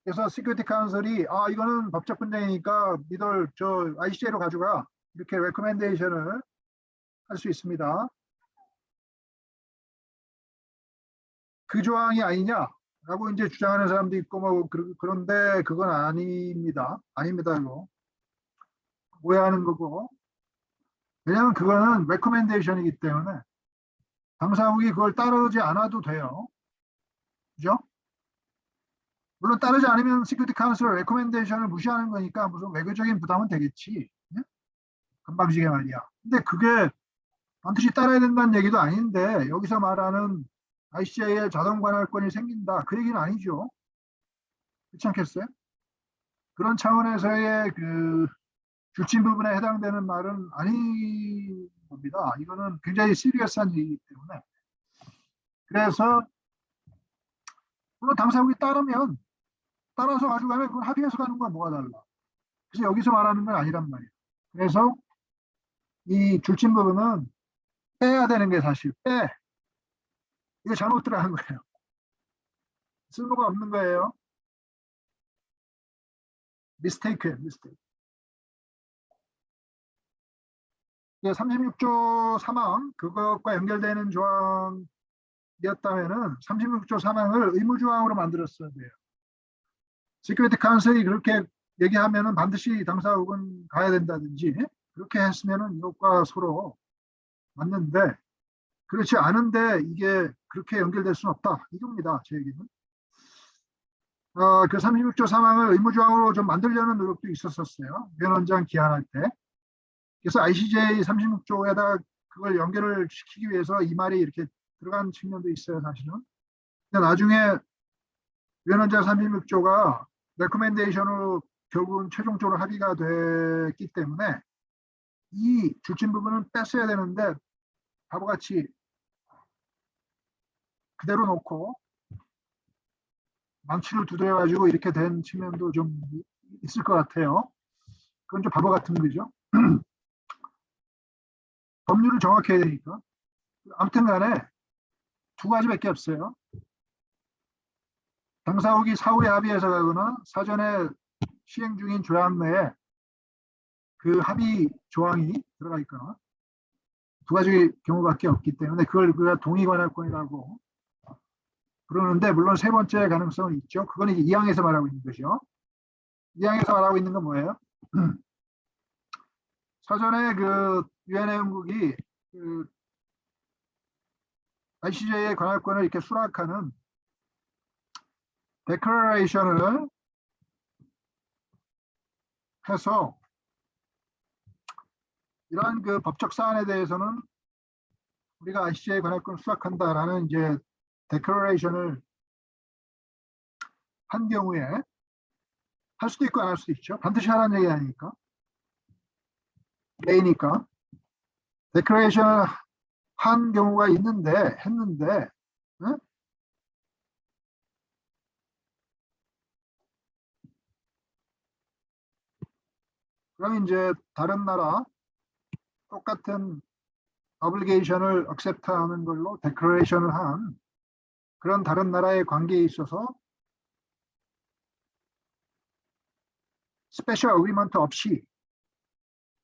그래서 시큐리티 카운슬이 이거는 법적 분쟁이니까 니들 저 ICJ로 가져가 이렇게 레코멘데이션을 할 수 있습니다. 그 조항이 아니냐라고 이제 주장하는 사람도 있고 뭐 그런데 그건 아닙니다. 아닙니다. 이거 오해하는 거고. 왜냐하면 그거는 레코멘데이션이기 때문에 당사국이 그걸 따르지 않아도 돼요. 그죠? 물론 따르지 않으면 시큐리티 카운슬 레코멘데이션을 무시하는 거니까 무슨 외교적인 부담은 되겠지. 예? 금방지게 말이야. 근데 그게 반드시 따라야 된다는 얘기도 아닌데 여기서 말하는 ICJ에 자동 관할권이 생긴다. 그 얘기는 아니죠. 그렇지 않겠어요? 그런 차원에서의 그 줄침 부분에 해당되는 말은 아닌 겁니다. 이거는 굉장히 시리어스한 얘기이기 때문에. 그래서 물론 당사국이 따라서 가져가면 그건 합의해서 가는 건 뭐가 달라. 그래서 여기서 말하는 건 아니란 말이에요. 그래서 이 줄침 부분은 빼야 되는 게 사실 이거 잘못 들어간 거예요. 쓸모가 없는 거예요. 미스테이크예요. 미스테이크. 36조 3항 그것과 연결되는 조항이었다면은 36조 3항을 의무조항으로 만들었어야 돼요. 시큐리티 카운슬이 그렇게 얘기하면은 반드시 당사국은 가야 된다든지 그렇게 했으면은 이것과 서로 맞는데 그렇지 않은데 이게 그렇게 연결될 수는 없다. 이겁니다. 제 얘기는. 그 36조 3항을 의무조항으로 좀 만들려는 노력도 있었었어요. 위원장 기한할 때. 그래서 ICJ 36조에다가 그걸 연결을 시키기 위해서 이 말이 이렇게 들어간 측면도 있어요. 사실은. 근데 나중에 위원장 36조가 레코멘데이션으로 결국은 최종적으로 합의가 됐기 때문에 이 줄침 부분은 뺐어야 되는데 바보같이 그대로 놓고 망치를 두드려가지고 이렇게 된 측면도 좀 있을 것 같아요. 그건 좀 바보 같은 거죠. 법률을 정확히 해야 되니까. 아무튼 간에 두 가지밖에 없어요. 당사국이 사후에 합의해서 가거나 사전에 시행 중인 조항 내에 그 합의 조항이 들어가 있거나 두 가지 경우밖에 없기 때문에 그걸 우리가 동의 관할권이라고 그러는데 물론 세 번째 가능성은 있죠. 그건 이제 2항에서 말하고 있는 거죠. 2항에서 말하고 있는 건 뭐예요? 사전에 그 유엔 회원국이 그 ICJ의 관할권을 이렇게 수락하는 데클러레이션을 해서 이러한 그 법적 사안에 대해서는 우리가 ICJ 관할권을 수락한다라는 이제 데클러레이션을 한 경우에 할 수도 있고 안 할 수도 있죠. 반드시 하라는 얘기 아니니까. A니까. 데클러레이션을 한 경우가 했는데 응? 그럼 이제 다른 나라 똑같은 obligation을 accept하는 걸로 데클러레이션을 한 그런 다른 나라의 관계에 있어서 스페셜 어그리먼트 없이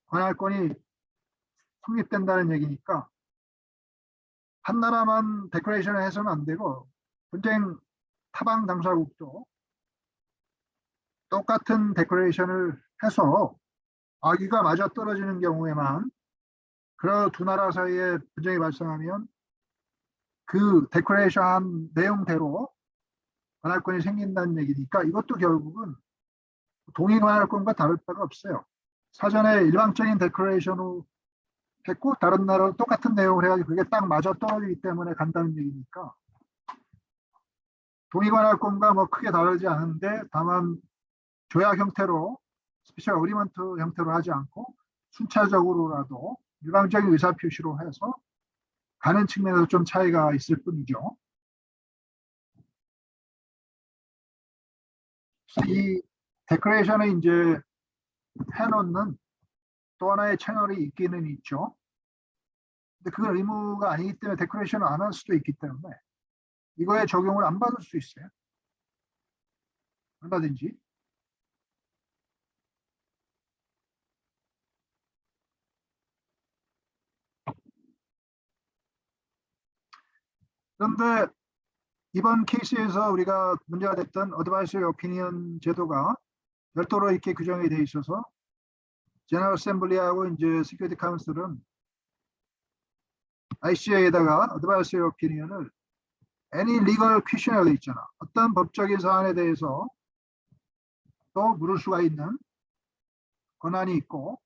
관할권이 성립된다는 얘기니까 한 나라만 데클레이션을 해서는 안 되고 분쟁 타방 당사국도 똑같은 데클레이션을 해서 악의가 맞아 떨어지는 경우에만 그 두 나라 사이에 분쟁이 발생하면 그 데클레이션 한 내용대로 관할권이 생긴다는 얘기니까 이것도 결국은 동의 관할권과 다를 바가 없어요. 사전에 일방적인 데클레이션으로 했고 다른 나라로 똑같은 내용을 해가지고 그게 딱 맞아 떨어지기 때문에 간다는 얘기니까 동의 관할권과 뭐 크게 다르지 않은데 다만 조약 형태로 스페셜 어그리먼트 형태로 하지 않고 순차적으로라도 일방적인 의사표시로 해서 가는 측면에서 좀 차이가 있을 뿐이죠. 그래서 이 데클레이션을 이제 해놓는 또 하나의 채널이 있기는 있죠. 근데 그건 의무가 아니기 때문에 데코레이션을 안 할 수도 있기 때문에 이거에 적용을 안 받을 수 있어요. 얼마든지. 그런데 이번 케이스에서 우리가 문제가 됐던 어드바이서리 오피니언 제도가 별도로 이렇게 규정이 돼 있어서 제너럴 어셈블리하고 이제 시큐리티 카운슬은 ICA에다가 어드바이서리 오피니언을 any legal question에 있잖아. 어떤 법적인 사안에 대해서 또 물을 수가 있는 권한이 있고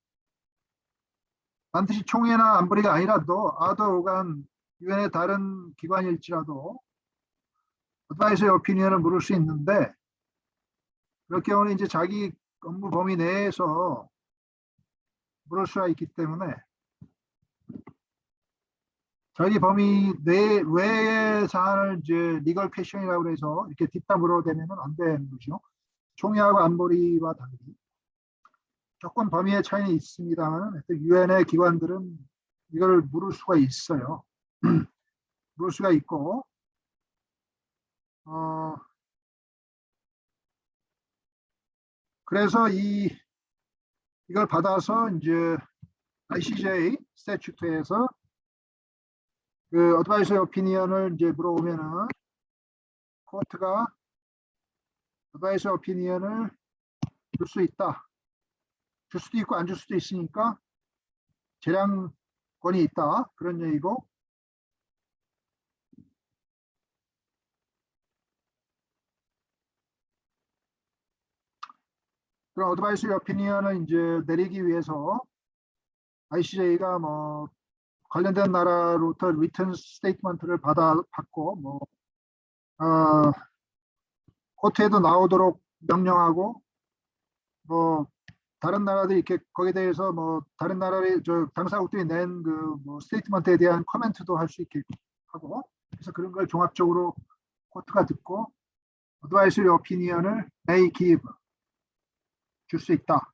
반드시 총회나 안보리가 아니라도 아도간 유엔의 다른 기관일지라도 어드바이서리 오피니언을 물을 수 있는데 그럴 경우는 이제 자기 업무 범위 내에서 물을 수가 있기 때문에 자기 범위 내 외의 사안을 이제 리걸 퀘션이라고 해서 이렇게 뒷담 물어대면 안 되는 거죠. 총회하고 안보리와 달리 조금 범위의 차이는 있습니다만 유엔의 기관들은 이걸 물을 수가 있어요. 물을 수가 있고 그래서 이걸 받아서 이제 ICJ 스태튜트에서 그 어드바이서리 오피니언을 이제 물어보면은 코트가 어드바이서리 오피니언을 줄 수 있다. 줄 수도 있고 안 줄 수도 있으니까 재량권이 있다. 그런 얘기고 그런 어드바이서리 오피니언을 이제 내리기 위해서 ICJ가 뭐 관련된 나라로부터 리턴 스테이트먼트를 받고 뭐 코트에도 나오도록 명령하고 뭐 다른 나라들이 이렇게 거기에 대해서 뭐 다른 나라의 저 당사국들이 낸 그 뭐 스테이트먼트에 대한 코멘트도 할 수 있게 하고 그래서 그런 걸 종합적으로 코트가 듣고 어드바이서리 오피니언을 may give 줄 수 있다.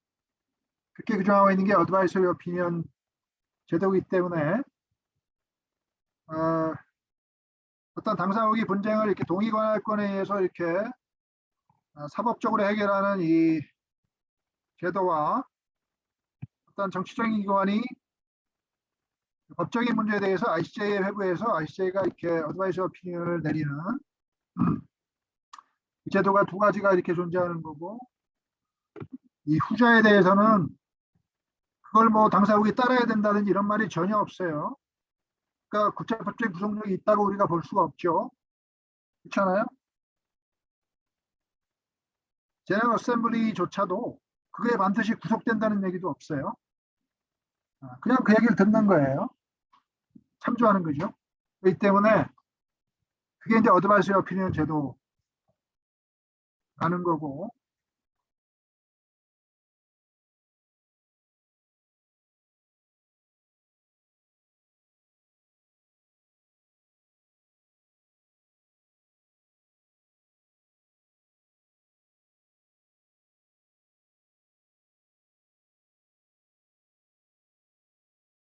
그렇게 규정하고 있는 게 어드바이서리 오피니언 제도이기 때문에 어떤 당사국이 분쟁을 이렇게 동의권할권에 의해서 이렇게 사법적으로 해결하는 이 제도와 어떤 정치적인 기관이 법적인 문제에 대해서 ICJ에 회부해서 ICJ가 이렇게 어드바이서리 오피니언을 내리는 이 제도가 두 가지가 이렇게 존재하는 거고 이 후자에 대해서는 그걸 뭐 당사국이 따라야 된다든지 이런 말이 전혀 없어요. 그러니까 국제법적 구속력이 있다고 우리가 볼 수가 없죠. 그렇잖아요. 제너럴 어셈블리조차도 그게 반드시 구속된다는 얘기도 없어요. 그냥 그 얘기를 듣는 거예요. 참조하는 거죠. 그렇기 때문에 그게 이제 어드바이서리 오피니언 제도라는 거고